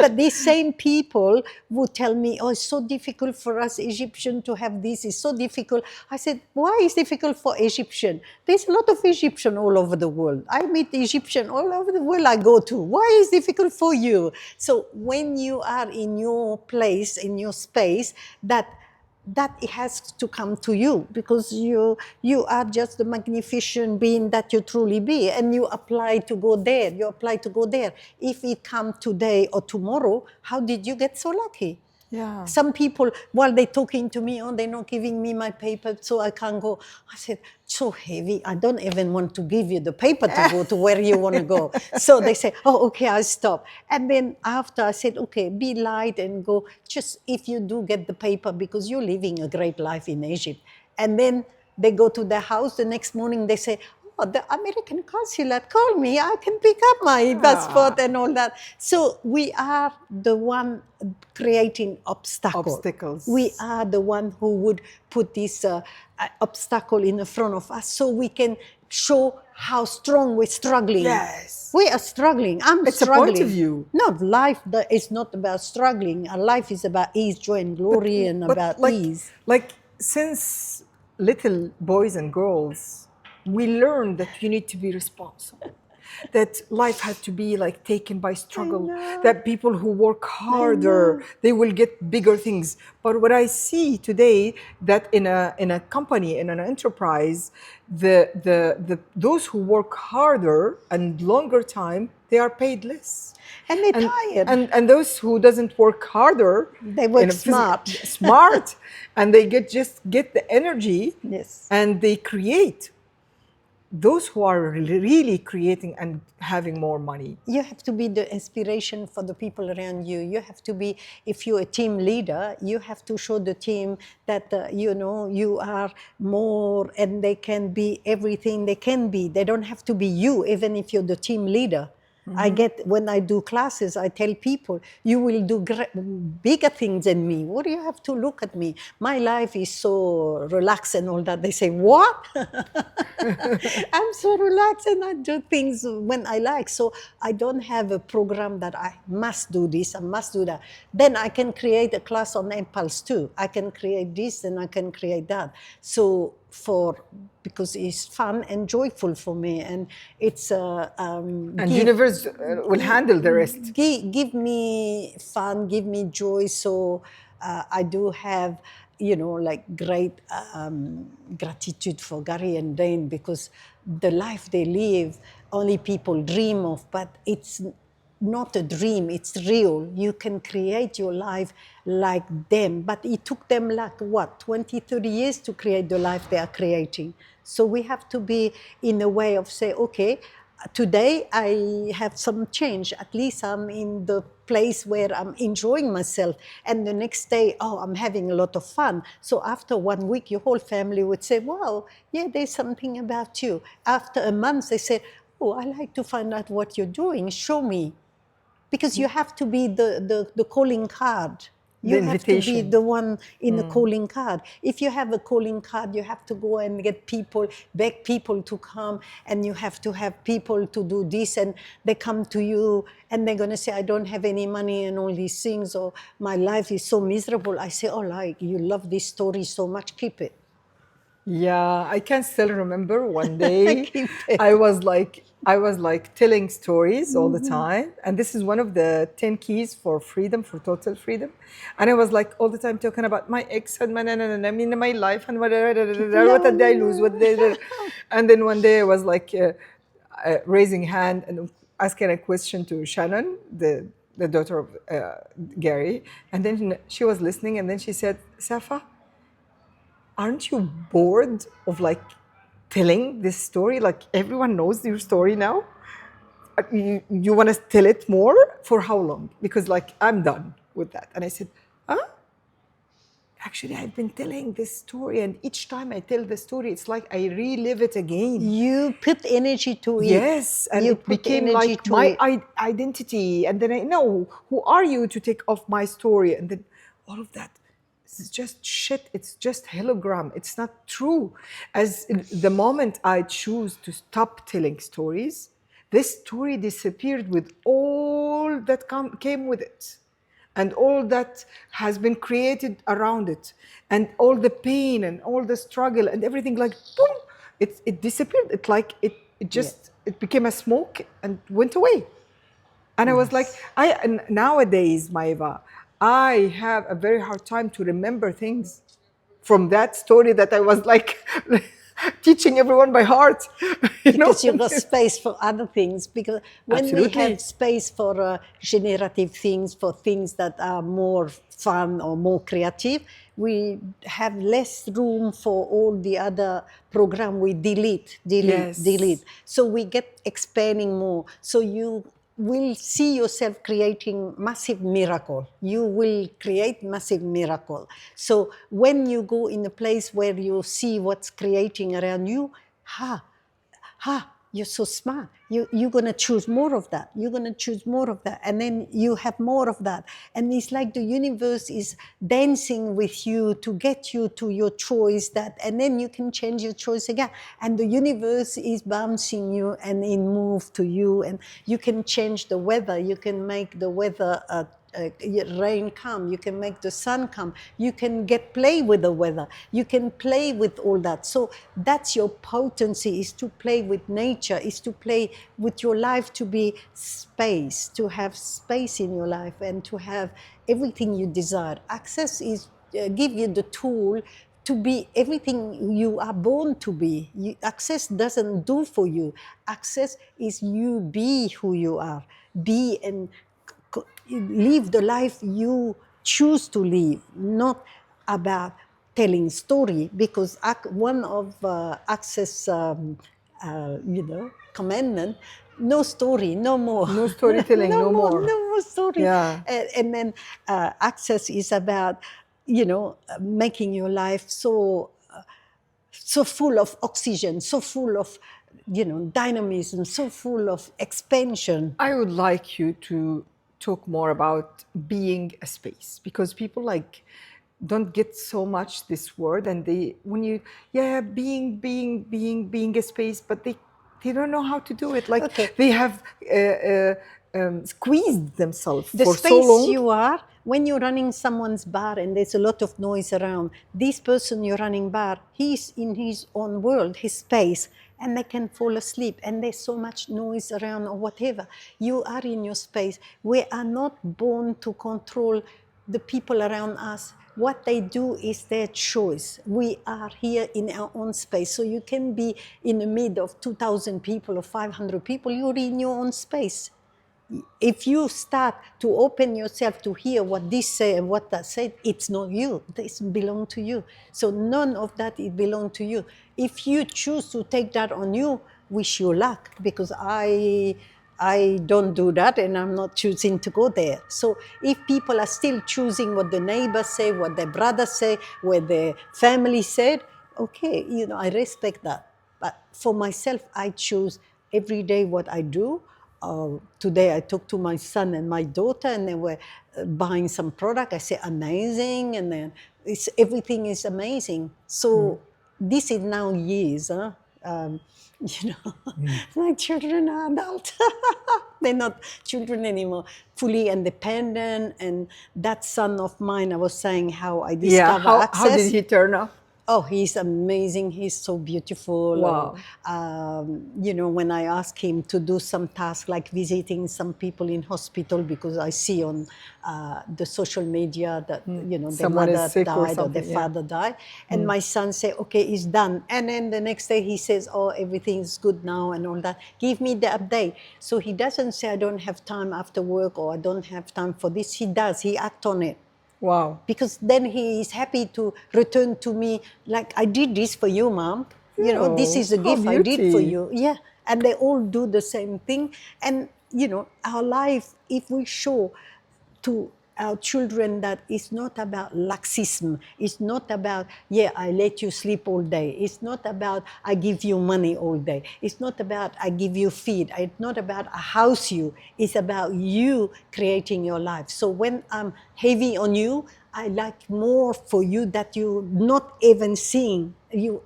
But these same people would tell me, oh, it's so difficult for us Egyptian to have this. It's so difficult. I said, why is it difficult for Egyptian? There's a lot of Egyptian all over the world. I meet Egyptian all over the world I go to. Why is it difficult for you? So when you are in your place, in your space, that it has to come to you, because you are just the magnificent being that you truly be, and you apply to go there. You apply to go there. If it come today or tomorrow, how did you get so lucky? Yeah. Some people, while they're talking to me, oh, they're not giving me my paper, so I can't go. I said, so heavy. I don't even want to give you the paper to go to where you want to go. So they say, oh, okay, I'll stop. And then after I said, okay, be light and go. Just if you do get the paper, because you're living a great life in Egypt. And then they go to their house. The next morning they say, oh, the American consulate called me. I can pick up my passport and all that. So we are the one creating obstacles. We are the one who would put this obstacle in the front of us, so we can show how strong we're struggling. Yes. We are struggling. I'm it's struggling. It's a point of view. Not life is not about struggling. Our life is about ease, joy, and glory, and about ease. Like since little boys and girls, we learn that you need to be responsible, that life has to be like taken by struggle, that people who work harder, they will get bigger things. But what I see today, that in a company, in an enterprise, those who work harder and longer time, they are paid less. And they're tired. And those who doesn't work harder, they work smart, and they get the energy, yes, and they create. Those who are really creating and having more money. You have to be the inspiration for the people around you. You have to be, if you're a team leader, you have to show the team that, you are more, and they can be everything they can be. They don't have to be you, even if you're the team leader. When I do classes, I tell people, you will do bigger things than me. What do you have to look at me? My life is so relaxed and all that. They say, what? I'm so relaxed and I do things when I like. So I don't have a program that I must do this, I must do that. Then I can create a class on impulse too. I can create this and I can create that. So because it's fun and joyful for me, and it's and universe will handle the rest. Give me fun, give me joy. So I do have great gratitude for Gary and Dane, because the life they live only people dream of, but it's not a dream, it's real. You can create your life like them, but it took them 20, 30 years to create the life they are creating. So we have to be in a way of say, okay, today I have some change. At least I'm in the place where I'm enjoying myself. And the next day, I'm having a lot of fun. So after 1 week, your whole family would say, wow, yeah, there's something about you. After a month, they say, oh, I like to find out what you're doing. Show me. Because you have to be the calling card. You have to be the one in the calling card. If you have a calling card, you have to go and beg people to come, and you have to have people to do this, and they come to you and they're going to say, I don't have any money and all these things, or my life is so miserable. I say, you love this story so much, keep it. Yeah, I can still remember one day I was like telling stories all the time, and this is one of the 10 keys for freedom, for total freedom. And I was like all the time talking about my ex and my life and what did I lose, and then one day I was like raising hand and asking a question to Shannon, the daughter of Gary, and then she was listening, and then she said, Safa, aren't you bored of telling this story? Everyone knows your story now. You want to tell it more? For how long? Because I'm done with that. And I said, actually, I've been telling this story, and each time I tell the story, it's like I relive it again. You put energy to it. Yes, and it became like my identity. And then I know, who are you to take off my story? And then all of that it's just shit. It's just hologram. It's not true. As the moment I choose to stop telling stories, this story disappeared with all that came with it, and all that has been created around it, and all the pain and all the struggle and everything, like boom, it disappeared. It just it became a smoke and went away. And I was like, and nowadays, Maiva, I have a very hard time to remember things from that story that I was like teaching everyone by heart. Because you got space for other things. Because when Absolutely. we have space for generative things, for things that are more fun or more creative, we have less room for all the other program. We delete. Yes. So we get expanding more. So you will see yourself creating massive miracle. You will create massive miracle. So when you go in a place where you see what's creating around you, you're so smart. You're going to choose more of that. You're going to choose more of that. And then you have more of that. And it's like the universe is dancing with you to get you to your choice, and then you can change your choice again. And the universe is bouncing you and it moves to you. And you can change the weather. You can make the weather rain come, you can make the sun come, you can play with the weather, you can play with all that. So that's your potency, is to play with nature, is to play with your life, to be space, to have space in your life, and to have everything you desire. Access is give you the tool to be everything you are born to be. Access doesn't do for you. Access is you be who you are. Be and live the life you choose to live, not about telling story. Because one of Access, commandment, no story, no more. No storytelling, no more. No more story. Yeah. And then Access is about, making your life so full of oxygen, so full of, dynamism, so full of expansion. I would like you to talk more about being a space, because people don't get so much this word, and being a space, but they don't know how to do it. They have squeezed themselves the for space so long. You are, when you're running someone's bar and there's a lot of noise around, this person you're running bar, he's in his own world, his space, and they can fall asleep, and there's so much noise around or whatever. You are in your space. We are not born to control the people around us. What they do is their choice. We are here in our own space. So you can be in the mid of 2,000 people or 500 people, you're in your own space. If you start to open yourself to hear what this say and what that said, it's not you. This belong to you. So none of that it belong to you. If you choose to take that on you, wish you luck, because I don't do that, and I'm not choosing to go there. So if people are still choosing what the neighbors say, what their brothers say, what their family said, okay, I respect that. But for myself, I choose every day what I do. Today I talked to my son and my daughter, and they were buying some product. I said, amazing, and then everything is amazing. So this is now years, huh? My children are adult. They're not children anymore, fully independent. And that son of mine, I was saying how I discovered Access. How did he turn up? Oh, he's amazing. He's so beautiful. Wow. When I ask him to do some tasks like visiting some people in hospital, because I see on the social media that, their Someone mother is sick died or something, their father died. And my son say, okay, it's done. And then the next day he says, oh, everything's good now and all that. Give me the update. So he doesn't say, I don't have time after work, or I don't have time for this. He does. He act on it. Wow. Because then he is happy to return to me, like, I did this for you, Mom. This is a gift I did for you. Yeah. And they all do the same thing. And, our life, if we show to our children that it's not about laxism, it's not about, I let you sleep all day, it's not about I give you money all day, it's not about I give you feed, it's not about I house you, it's about you creating your life. So when I'm heavy on you, I like more for you that you're not even seeing.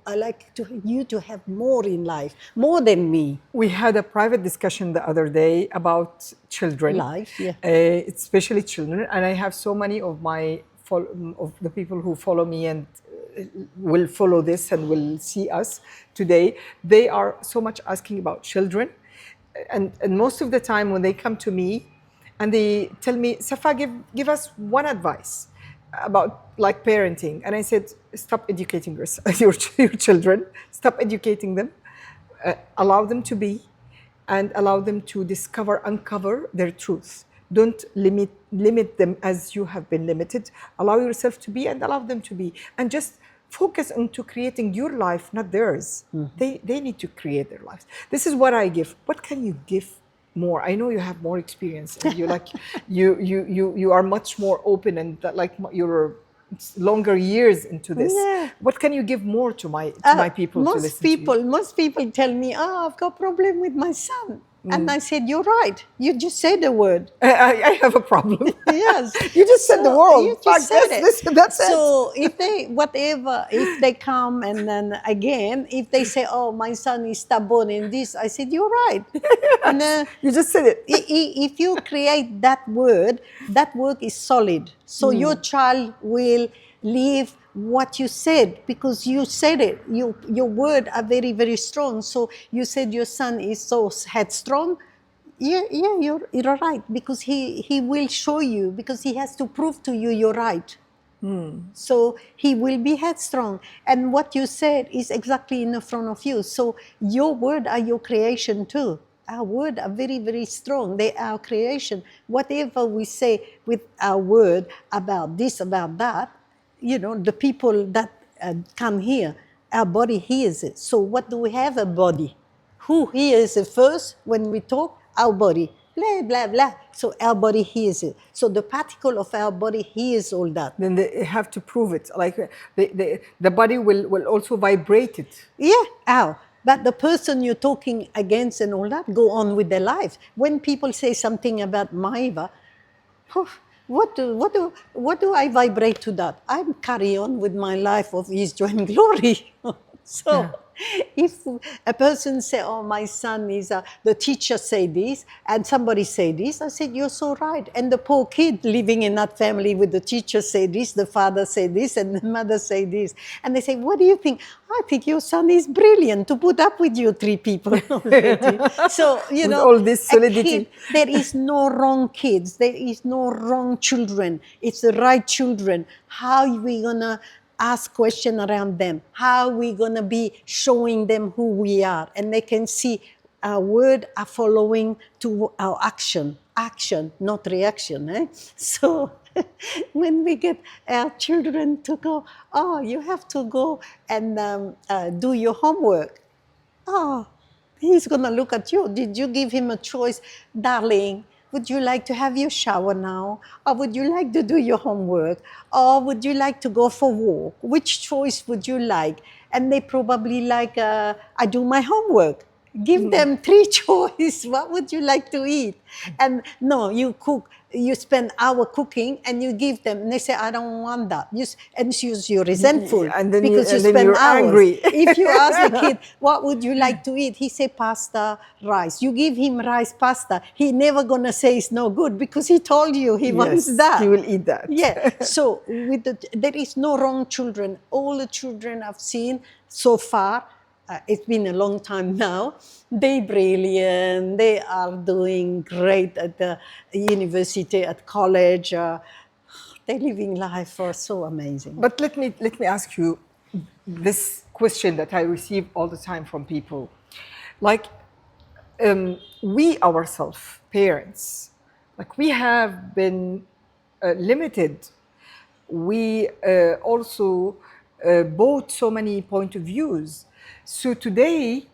I like you to have more in life, more than me. We had a private discussion the other day about children, Life, yeah. Especially children, and I have so many of of the people who follow me and will follow this and will see us today. They are so much asking about children, and most of the time when they come to me and they tell me, Safa, give us one advice about like parenting, and I said, stop educating your children, stop educating them, allow them to be, and allow them to uncover their truth. Don't limit them as you have been limited. Allow yourself to be and allow them to be, and just focus into creating your life, not theirs. They need to create their lives. This is what I give. What can you give more? I know you have more experience, and you are much more open, and like you're longer years into this. Yeah. What can you give more to my people to listen to you? Most people tell me, I've got a problem with my son. And I said, you're right. You just said the word. I have a problem. Yes. You just said the word. You just said it. That's so if they come and then again, if they say, oh, my son is stubborn in this, I said, you're right. And, you just said it. If you create that word is solid. So your child will live what you said, because you said it. Your words are very, very strong. So you said your son is so headstrong. Yeah, you're right, because he will show you, because he has to prove to you you're right. So he will be headstrong. And what you said is exactly in front of you. So your words are your creation too. Our words are very, very strong. They are our creation. Whatever we say with our word about this, about that, the people that come here, our body hears it. So what do we have? A body. Who hears it first when we talk? Our body. Blah, blah, blah. So our body hears it. So the particle of our body hears all that. Then they have to prove it. Like the body will also vibrate it. Yeah, but the person you're talking against and all that, go on with their life. When people say something about Maiva, what do I vibrate to that? I carry on with my life of His joy and glory. So if a person say, oh, my son is, the teacher say this, and somebody say this, I said, you're so right. And the poor kid living in that family with the teacher say this, the father say this, and the mother say this. And they say, what do you think? I think your son is brilliant to put up with you three people already. So, with all this solidity. There is no wrong kids. There is no wrong children. It's the right children. How are we going to ask questions around them? How are we going to be showing them who we are? And they can see our words are following to our action. Action, not reaction. So when we get our children to go, oh, you have to go and do your homework. Oh, he's going to look at you. Did you give him a choice? Darling, would you like to have your shower now? Or would you like to do your homework? Or would you like to go for a walk? Which choice would you like? And they probably like, I do my homework. Give them three choices. What would you like to eat? And no, you cook. You spend hour cooking and you give them. And they say, I don't want that. And you're resentful and then because you then spend you're hours. angry. If you ask a kid, what would you like to eat? He say pasta, rice. You give him rice, pasta. He never going to say it's no good because he told you he wants that. He will eat that. Yeah. So there is no wrong children. All the children I've seen so far, it's been a long time now. They're brilliant. They are doing great at the university, at college. They're living life so amazing. But let me ask you this question that I receive all the time from people. Like, we ourselves, parents, like we have been limited. We also bought so many point of views. So today,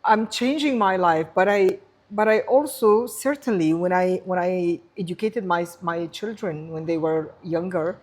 I'm changing my life, but I also certainly when I educated my children when they were younger,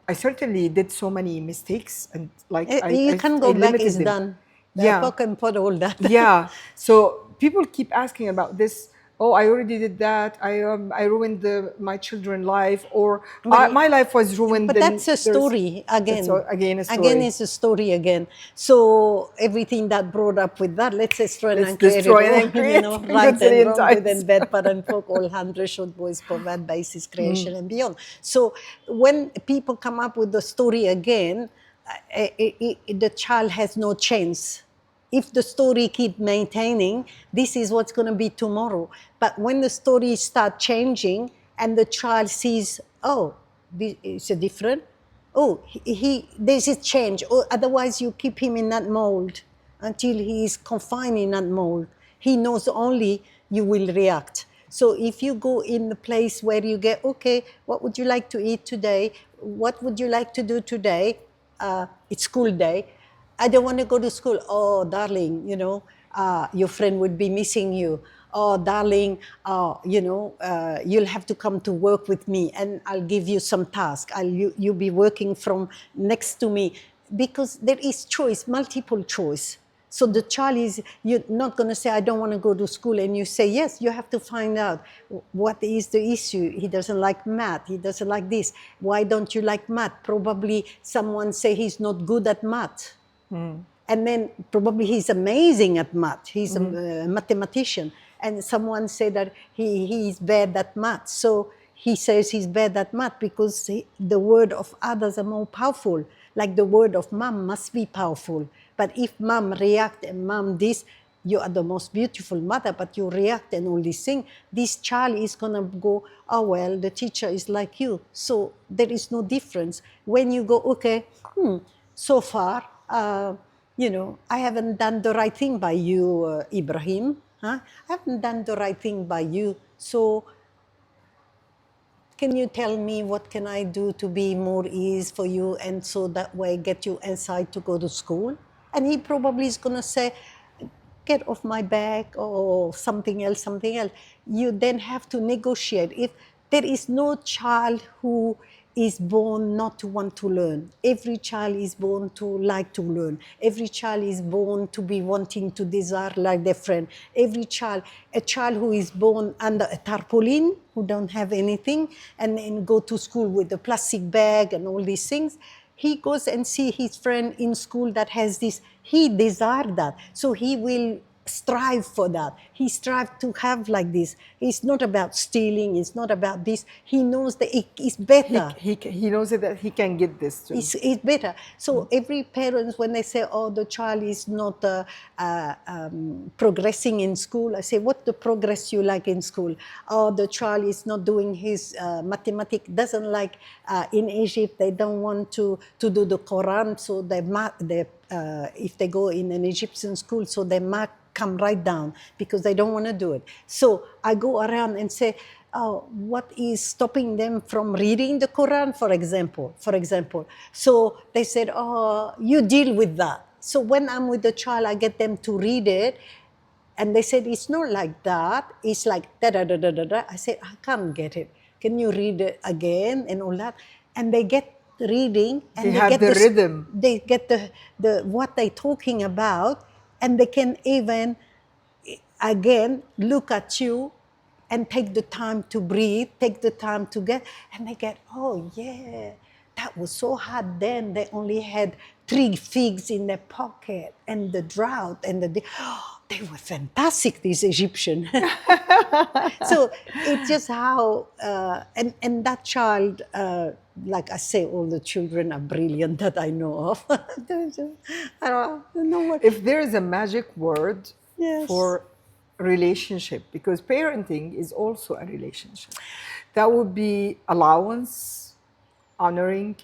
I certainly did so many mistakes, and like you can go back. It's them. Done. Yeah, Poke and put all that. Yeah. So people keep asking about this. oh, I already did that. I ruined my children's life, or Well, my life was ruined. But then that's a story again. again a story. Again, it's a story again. So everything that brought up with that, let's destroy Let's and create destroy it and all, create right and gazillion wrong, good times. and bad, parent folk, all hundred short boys, provide basis, creation and beyond. So when people come up with the story again, the child has no chance. If the story keep maintaining, this is what's going to be tomorrow. But when the story start changing and the child sees, oh, this is a different, oh, there's a change. Or otherwise you keep him in that mold until he is confined in that mold. He knows only you will react. So if you go in the place where you get, okay, what would you like to eat today? What would you like to do today? It's school day. I don't want to go to school. Oh, darling, your friend would be missing you. Oh, darling, you'll have to come to work with me and I'll give you some task. You'll be working from next to me. Because there is choice, multiple choice. So the child you're not going to say, I don't want to go to school. And you say, yes, you have to find out what is the issue. He doesn't like math. He doesn't like this. Why don't you like math? Probably someone say he's not good at math. And then probably he's amazing at math. He's a mathematician. And someone say that he's bad at math. So he says he's bad at math because the word of others are more powerful. Like the word of mom must be powerful. But if mom react and mom this, you are the most beautiful mother, but you react and all these things, this child is going to go, oh, well, the teacher is like you. So there is no difference. When you go, okay, so far, I haven't done the right thing by you, Ibrahim. Huh? I haven't done the right thing by you. So can you tell me what can I do to be more ease for you and so that way get you inside to go to school? And he probably is going to say, get off my back or something else. You then have to negotiate. If there is no child who is born not to want to learn. Every child is born to like to learn. Every child is born to be wanting to desire like their friend. A child who is born under a tarpaulin, who don't have anything, and then go to school with a plastic bag and all these things, he goes and see his friend in school that has this, he desires that. So he will strive for that. He strives to have like this. It's not about stealing. It's not about this. He knows that it's better. He knows that he can get this too. It's better. So every parent, when they say, oh, the child is not progressing in school, I say, what the progress you like in school? Oh, the child is not doing his mathematics, doesn't like, in Egypt, they don't want to do the Quran, so if they go in an Egyptian school, so they mark come right down because they don't want to do it. So I go around and say, oh, what is stopping them from reading the Quran, for example? So they said, oh, you deal with that. So when I'm with the child, I get them to read it. And they said, it's not like that. It's like da-da-da-da-da-da. I said, I can't get it. Can you read it again and all that? And they get reading. And they have the rhythm. They get the what they're talking about. And they can even, again, look at you and take the time to breathe, take the time to get, and they get, oh yeah, that was so hard then. They only had 3 figs in their pocket and the drought and they were fantastic, these Egyptians. So it's just how, and that child, like I say, all the children are brilliant that I know of. I don't know what. If there is a magic word Yes. for relationship, because parenting is also a relationship, that would be allowance, honoring,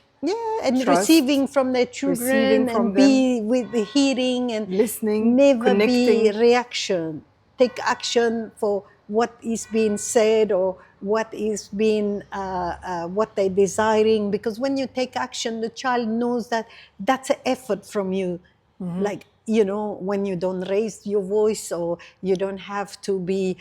and trust, receiving from their children, and be with the hearing and listening, never connecting. be reaction. Take action for what is being said or what is being what they're desiring. Because when you take action, the child knows that that's an effort from you. Like, when you don't raise your voice or you don't have to be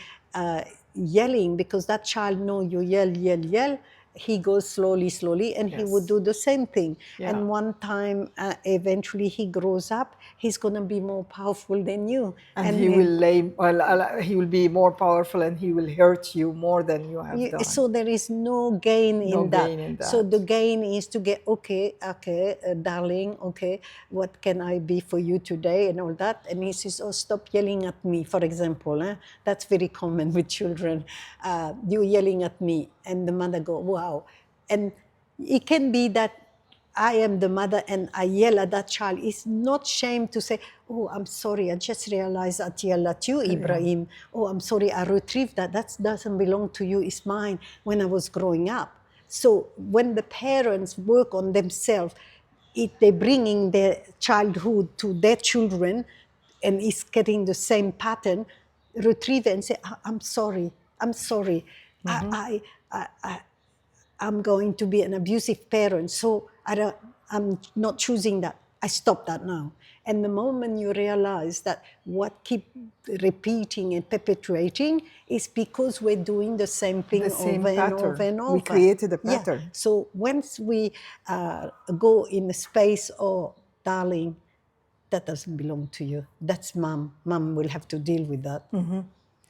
yelling, because that child know you yell, he goes slowly, and he would do the same thing. Yeah. And one time, eventually, he grows up. He's going to be more powerful than you, and he will be more powerful, and he will hurt you more than you have done. So there is no gain in that. So the gain is to get, okay, darling, okay, what can I be for you today, and all that. And he says, oh, stop yelling at me, for example. That's very common with children. You yelling at me, and the mother go, wow. And it can be that I am the mother and I yell at that child. It's not shame to say, oh, I'm sorry, I just realized I yelled at you, Ibrahim. Yeah. Oh, I'm sorry, I retrieved that. That doesn't belong to you, it's mine when I was growing up. So when the parents work on themselves, they're bringing their childhood to their children and it's getting the same pattern, retrieve it and say, I'm sorry. Mm-hmm. I'm going to be an abusive parent, so I'm not choosing that. I stop that now. And the moment you realize that what keep repeating and perpetuating is because we're doing the same thing over and over. We created a pattern. Yeah. So once we go in the space, oh, darling, that doesn't belong to you. That's mom. Mom will have to deal with that. Mm-hmm.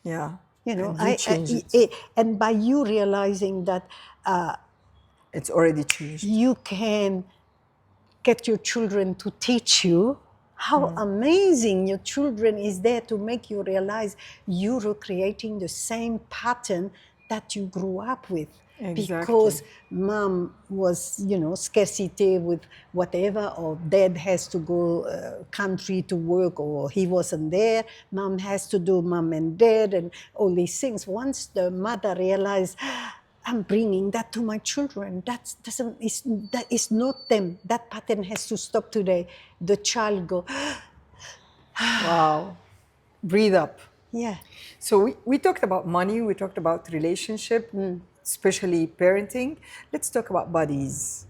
Yeah. You know, it. And by you realizing that it's already changed, you can get your children to teach you how amazing your children is there to make you realize you're creating the same pattern that you grew up with. Exactly. Because mom was, scarcity with whatever, or dad has to go country to work, or he wasn't there. Mom has to do mom and dad and all these things. Once the mother realized, I'm bringing that to my children. That is not them. That pattern has to stop today. The child go, wow, breathe up. Yeah. So we talked about money. We talked about relationship, especially parenting. Let's talk about bodies.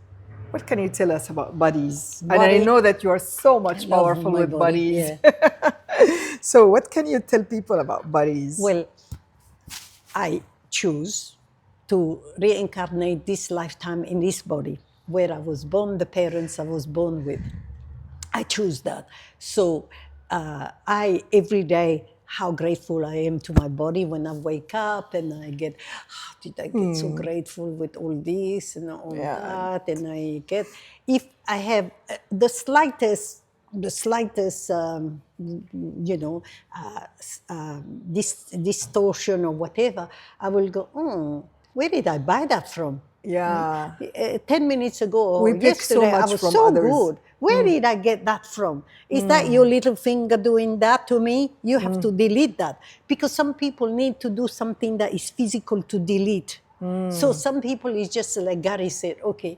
What can you tell us about bodies? And I know that you are so much powerful with bodies. Yeah. So what can you tell people about bodies? Well, I choose to reincarnate this lifetime in this body where I was born, the parents I was born with. I choose that. So every day, how grateful I am to my body when I wake up and I get, did I get so grateful with all this and all that? And I get, if I have the slightest distortion or whatever, I will go, where did I buy that from? Yeah. 10 minutes ago or yesterday, I was so good. Where did I get that from? Is that your little finger doing that to me? You have to delete that. Because some people need to do something that is physical to delete. So some people is just like Gary said, okay,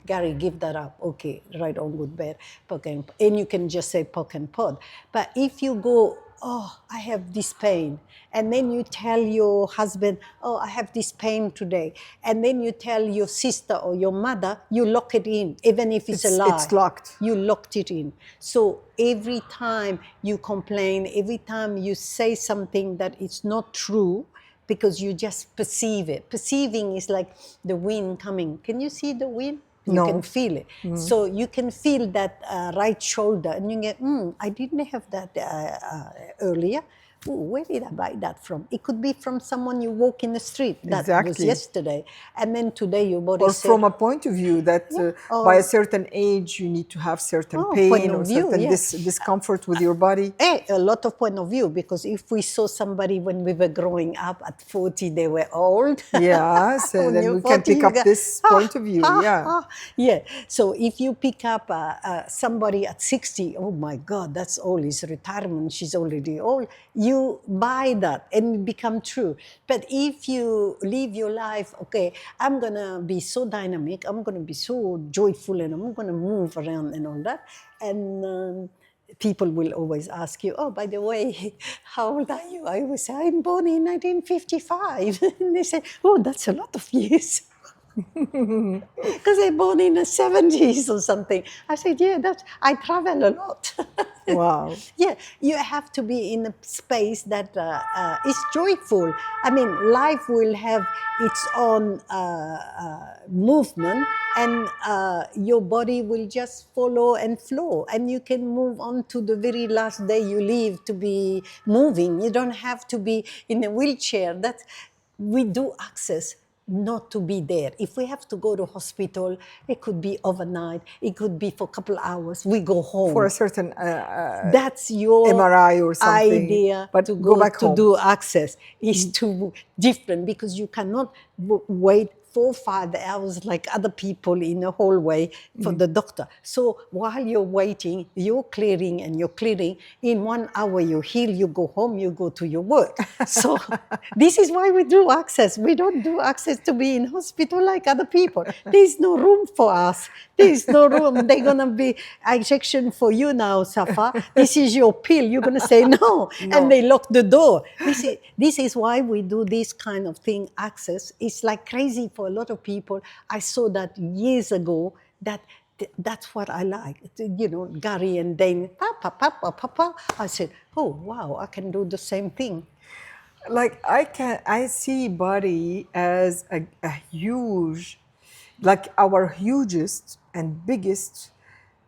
Gary, give that up. Okay, right on, good, bad, and you can just say poke and pod. But if you go, oh, I have this pain, and then you tell your husband, oh, I have this pain today, and then you tell your sister or your mother, you lock it in, even if it's a lie. It's locked. You locked it in. So every time you complain, every time you say something that is not true, because you just perceive it. Perceiving is like the wind coming. Can you see the wind? You can feel it. So you can feel that right shoulder, and you get, I didn't have that earlier. Ooh, where did I buy that from? It could be from someone you walk in the street. That was yesterday. And then today your body said... Or from a point of view that by a certain age you need to have certain pain or certain discomfort with your body. A lot of point of view, because if we saw somebody when we were growing up at 40, they were old. Yeah, so then we 40, can pick up this point of view. Yeah. So if you pick up somebody at 60, oh my God, that's old. It's retirement. She's already old. You buy that and it become true. But if you live your life, okay, I'm going to be so dynamic, I'm going to be so joyful, and I'm going to move around and all that. And people will always ask you, oh, by the way, how old are you? I always say, I'm born in 1955. And they say, oh, that's a lot of years. Because they're born in the 70s or something. I said, yeah, I travel a lot. Wow. Yeah, you have to be in a space that is joyful. I mean, life will have its own movement, and your body will just follow and flow, and you can move on to the very last day you live to be moving. You don't have to be in a wheelchair. That we do access not to be there. If we have to go to hospital, it could be overnight, it could be for a couple hours, we go home. For a certain That's your MRI or something. idea But to go go back to home. do access is too different, because you cannot wait 4 or 5 hours like other people in a hallway for the doctor. So while you're waiting, you're clearing and you're clearing. In 1 hour you heal, you go home, you go to your work. So this is why we do access. We don't do access to be in hospital like other people. There's no room for us. There's no room. They're gonna be injection for you now, Safa. This is your pill. You're gonna say no. And they lock the door. This is why we do this kind of thing, access. It's like crazy for a lot of people. I saw that years ago, that's what I like. You know, Gary and Dane, papa. I said, oh, wow, I can do the same thing. Like I see body as a huge, like our hugest and biggest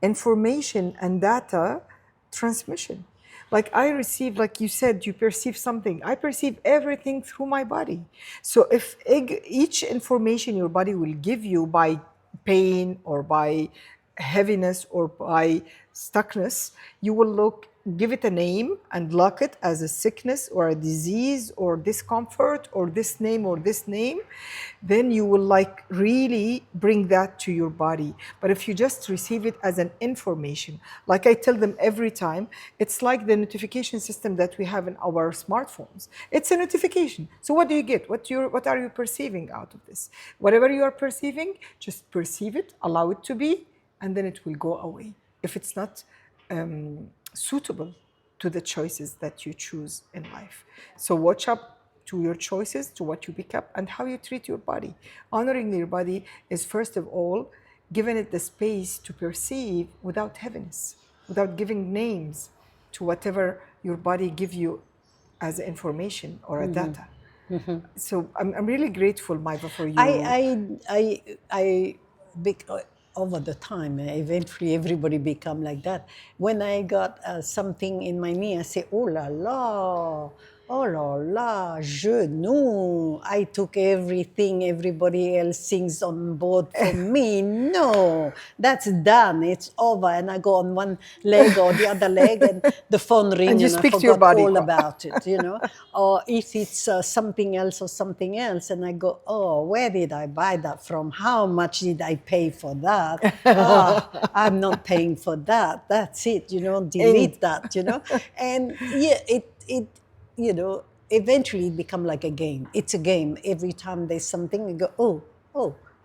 information and data transmission. Like I receive, like you said, you perceive something. I perceive everything through my body. So if each information your body will give you by pain or by heaviness or by stuckness, you will give it a name and lock it as a sickness or a disease or discomfort or this name or this name. Then you will like really bring that to your body. But if you just receive it as an information, like I tell them every time, it's like the notification system that we have in our smartphones. It's a notification. So what do you get? What are you perceiving out of this? Whatever you are perceiving, just perceive it, allow it to be, and then it will go away if it's not suitable to the choices that you choose in life. So watch up to your choices, to what you pick up, and how you treat your body. Honoring your body is, first of all, giving it the space to perceive without heaviness, without giving names to whatever your body gives you as information or a data. So I'm really grateful, Maiva, for you. Over the time, eventually everybody become like that. When I got something in my knee, I say, oh la la, genou. I took everything everybody else sings on board for me. No, that's done. It's over. And I go on one leg or the other leg, and the phone rings, and you and speak I to your forgot body. all about it, you know. Or if it's something else, and I go, oh, where did I buy that from? How much did I pay for that? I'm not paying for that. That's it, you know, delete that, you know. And yeah, it you know, eventually become like a game. It's a game. Every time there's something, you go, oh,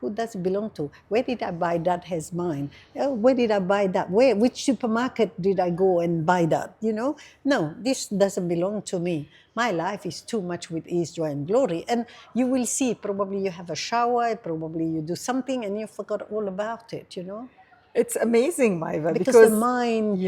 who does it belong to? Where did I buy that has mine? Oh, where did I buy that? Which supermarket did I go and buy that? You know, no, this doesn't belong to me. My life is too much with ease, joy, and glory. And you will see, probably you have a shower, probably you do something and you forgot all about it, you know? It's amazing, Maiva, Because the mind,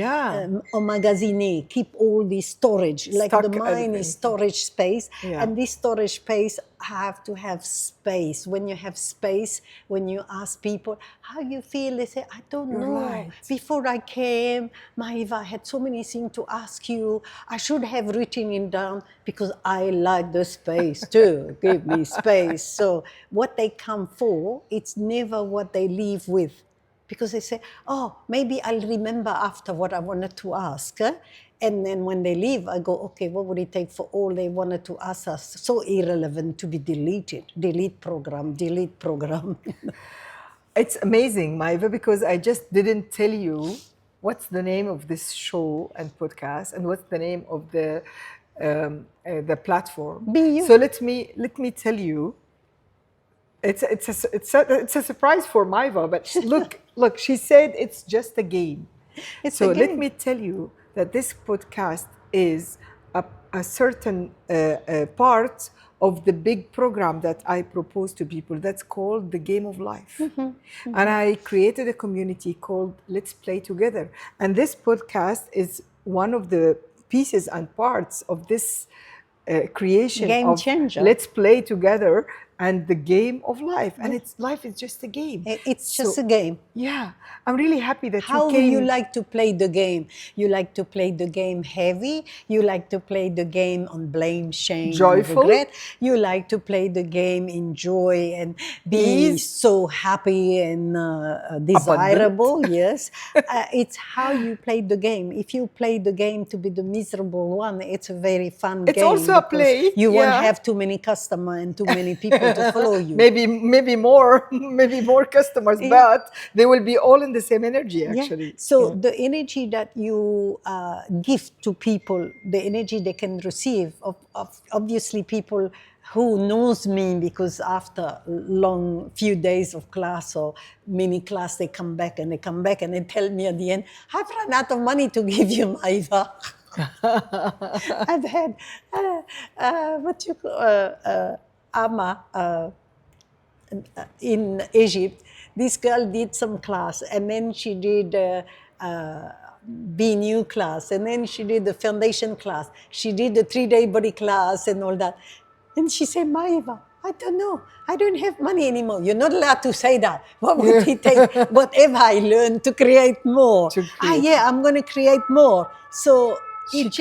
emmagazine, keep all the storage. Like the mind is storage space, and this storage space have to have space. When you have space, when you ask people how you feel, they say, I don't know. Right. Before I came, Maiva, I had so many things to ask you. I should have written it down because I like the space too. Give me space. So what they come for, it's never what they leave with. Because they say, oh, maybe I'll remember after what I wanted to ask. And then when they leave, I go, okay, what would it take for all they wanted to ask us? So irrelevant to be deleted. Delete program. It's amazing, Maiva, because I just didn't tell you what's the name of this show and podcast and what's the name of the platform. Be you. So let me tell you. It's a surprise for Maiva, but look, she said it's just a game. Let me tell you that this podcast is a certain part of the big program that I propose to people that's called the Game of Life. And I created a community called Let's Play Together. And this podcast is one of the pieces and parts of this creation Game of changer. let's play together and the game of life. And life is just a game. It's just a game. Yeah, I'm really happy that How you came. you like to play the game? You like to play the game heavy? You like to play the game on blame, shame, Joyful. and regret? You like to play the game in joy and be Ease. so happy and desirable? Yes. It's how you play the game. If you play the game to be the miserable one, it's a very fun game. It's also a play. You won't Yeah. have too many customers and too many people to follow you. Maybe more customers, but they will be all in the same energy, actually. Yeah. So the energy that you give to people, the energy they can receive, of obviously people who knows me, because after long few days of class or mini class, they come back and they tell me at the end, I've run out of money to give you, Maiva. I've had Amma in Egypt. This girl did some class, and then she did BNU class, and then she did the foundation class. She did the 3-day body class and all that. And she said, Maiva, I don't know. I don't have money anymore. You're not allowed to say that. What would it take? Whatever I learned to create more. Yeah, I'm going to create more. So it's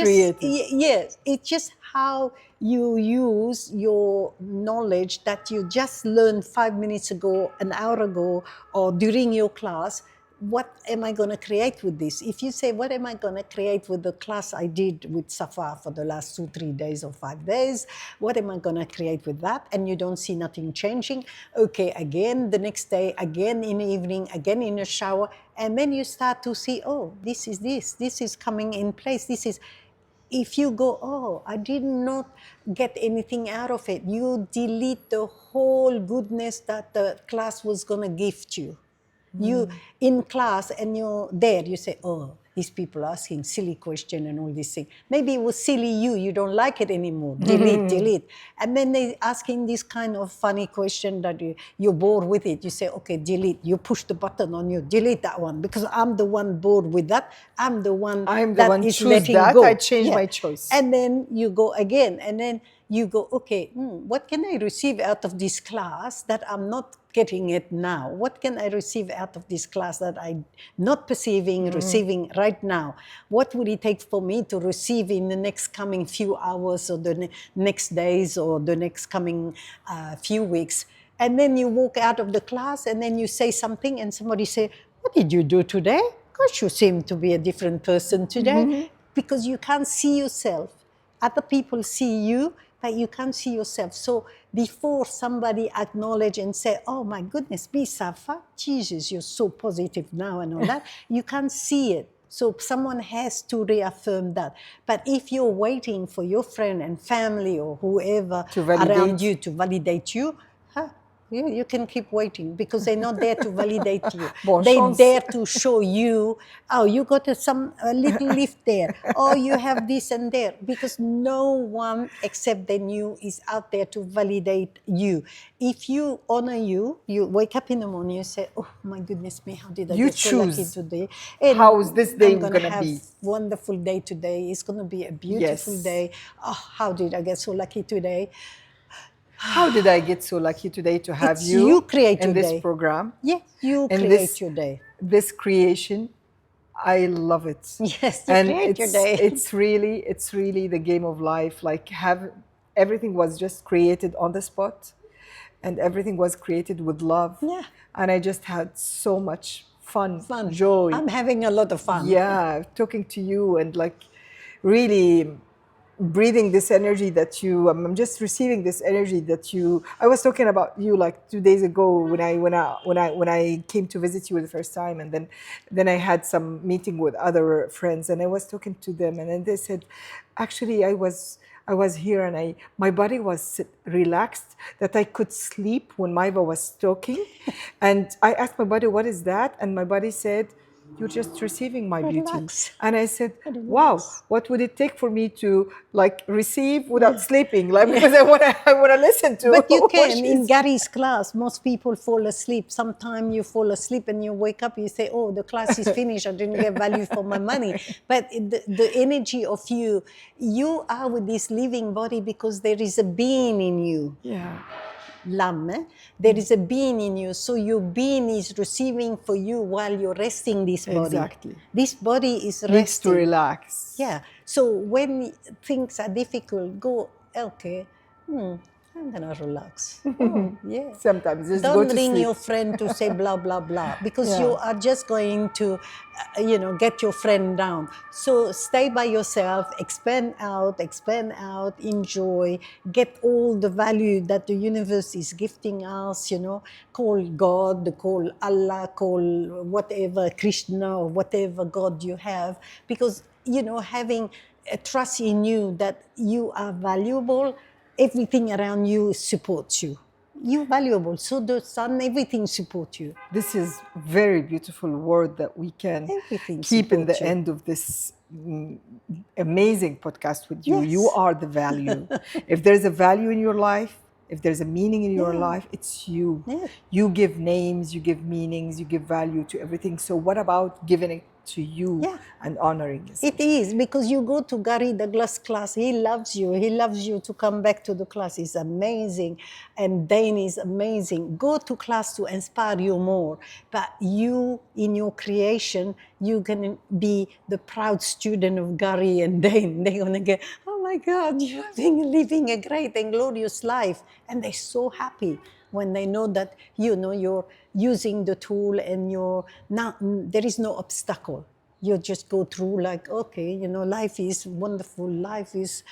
just how you use your knowledge that you just learned 5 minutes ago, an hour ago, or during your class. What am I going to create with this? If you say, what am I going to create with the class I did with Safa for the last 2-3 days or 5 days? What am I going to create with that? And you don't see nothing changing. Okay, again, the next day, again in the evening, again in a shower. And then you start to see, oh, this is coming in place. If you go, oh, I did not get anything out of it, you delete the whole goodness that the class was going to gift you. You in class and you're there, you say, oh, these people are asking silly question and all these things. Maybe it was silly you don't like it anymore. Delete. And then they asking this kind of funny question that you're bored with it. You say, okay, delete. You push the button on you, delete that one, because I'm the one bored with that. I'm the one that is letting go. I change my choice. And then you go again, and then you go, okay, what can I receive out of this class that I'm not getting it now? What can I receive out of this class that I'm not perceiving, receiving right now? What would it take for me to receive in the next coming few hours or the next days or the next coming few weeks? And then you walk out of the class and then you say something and somebody say, what did you do today? Gosh, you seem to be a different person today. Because you can't see yourself. Other people see you, but you can't see yourself. So before somebody acknowledge and say, oh my goodness, be Safa, Jesus, you're so positive now and all that, you can't see it. So someone has to reaffirm that. But if you're waiting for your friend and family or whoever around you to validate you, you can keep waiting, because they're not there to validate you. They're there to show you, oh, you got a little lift there. Oh, you have this and there. Because no one except then you is out there to validate you. If you honor you wake up in the morning, you say, oh my goodness me, how did I get so lucky today? And how is this day going to be? I'm going to have a wonderful day today. It's going to be a beautiful day. Oh, how did I get so lucky today? How did I get so lucky today to have you in this program? Yeah, you create your day. This creation, I love it. Yes, you create your day. It's really the game of life. Like everything was just created on the spot, and everything was created with love. Yeah. And I just had so much fun, joy. I'm having a lot of fun. Yeah, talking to you and like really breathing this energy that I'm just receiving this energy that I was talking about you like 2 days ago when I came to visit you the first time, and then I had some meeting with other friends and I was talking to them, and then they said, actually I was here and my body was relaxed, that I could sleep when Maiva was talking. And I asked my body, what is that? And my body said, you're just receiving my beauty. Relax. And I said, Relax. wow, what would it take for me to like receive without sleeping? Like, because I want to listen to But you what can. she's- In Gary's class, most people fall asleep. Sometimes you fall asleep and you wake up, you say, oh, the class is finished. I didn't get value for my money. But the energy of you are with this living body because there is a being in you. Yeah. Lam, there is a being in you. So your being is receiving for you while you're resting this body. Exactly. This body is resting. Needs to relax. Yeah. So when things are difficult, go, okay, I'm going to relax. Oh, yeah. Sometimes just Don't go to ring sleep. your friend to say blah, blah, blah, because Yeah. you are just going to, get your friend down. So stay by yourself, expand out, enjoy, get all the value that the universe is gifting us, call God, call Allah, call whatever, Krishna or whatever God you have, because, having a trust in you that you are valuable, everything around you supports you. You're valuable, so the sun, everything supports you. This is very beautiful word that we can Everything keep in the supports you. end of this amazing podcast with you. Yes. You are the value. If there's a value in your life, if there's a meaning in your Yeah. life, it's you. Yeah. You give names, you give meanings, you give value to everything. So what about giving it to you Yeah. and honoring yourself? It is, because you go to Gary Douglas' class, he loves you. He loves you to come back to the class. It's amazing. And Dane is amazing. Go to class to inspire you more. But you, in your creation, you can be the proud student of Gary and Dane. They're going to go, oh my God, you're living a great and glorious life. And they're so happy when they know that, you're using the tool and there is no obstacle. You just go through like, okay, life is wonderful. Life is,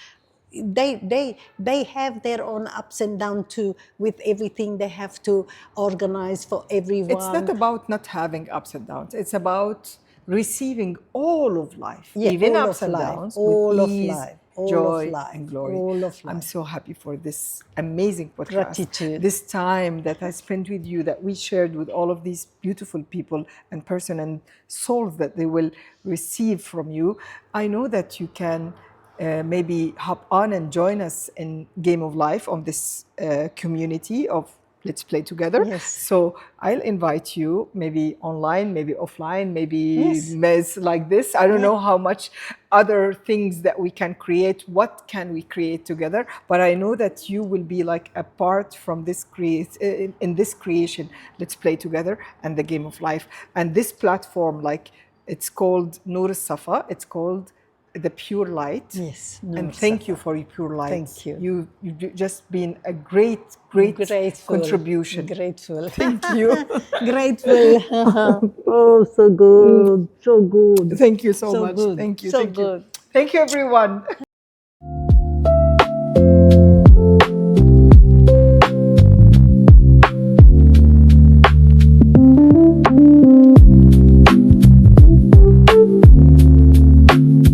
they have their own ups and downs too, with everything they have to organize for everyone. It's not about not having ups and downs. It's about receiving all of life, Yeah, even all ups of and life, downs, all with of ease, life, all joy, of life, and glory. all of I'm life. so happy for this amazing podcast. Gratitude. This time that I spent with you, that we shared with all of these beautiful people and person and souls that they will receive from you. I know that you can maybe hop on and join us in Game of Life on this community of Let's Play Together. Yes. So I'll invite you, maybe online, maybe offline, maybe Yes. like this. I don't know how much other things that we can create. What can we create together? But I know that you will be like a part from this in this creation, Let's Play Together, and the Game of Life. And this platform, like, it's called Nur Safa. It's called the pure light. Yes. And thank you for your pure light. Thank you. You've just been a great contribution. Grateful. Thank you. Grateful. Oh, so good. So good. Thank you so much. Good. Thank you. So Thank you. good. Thank you, everyone.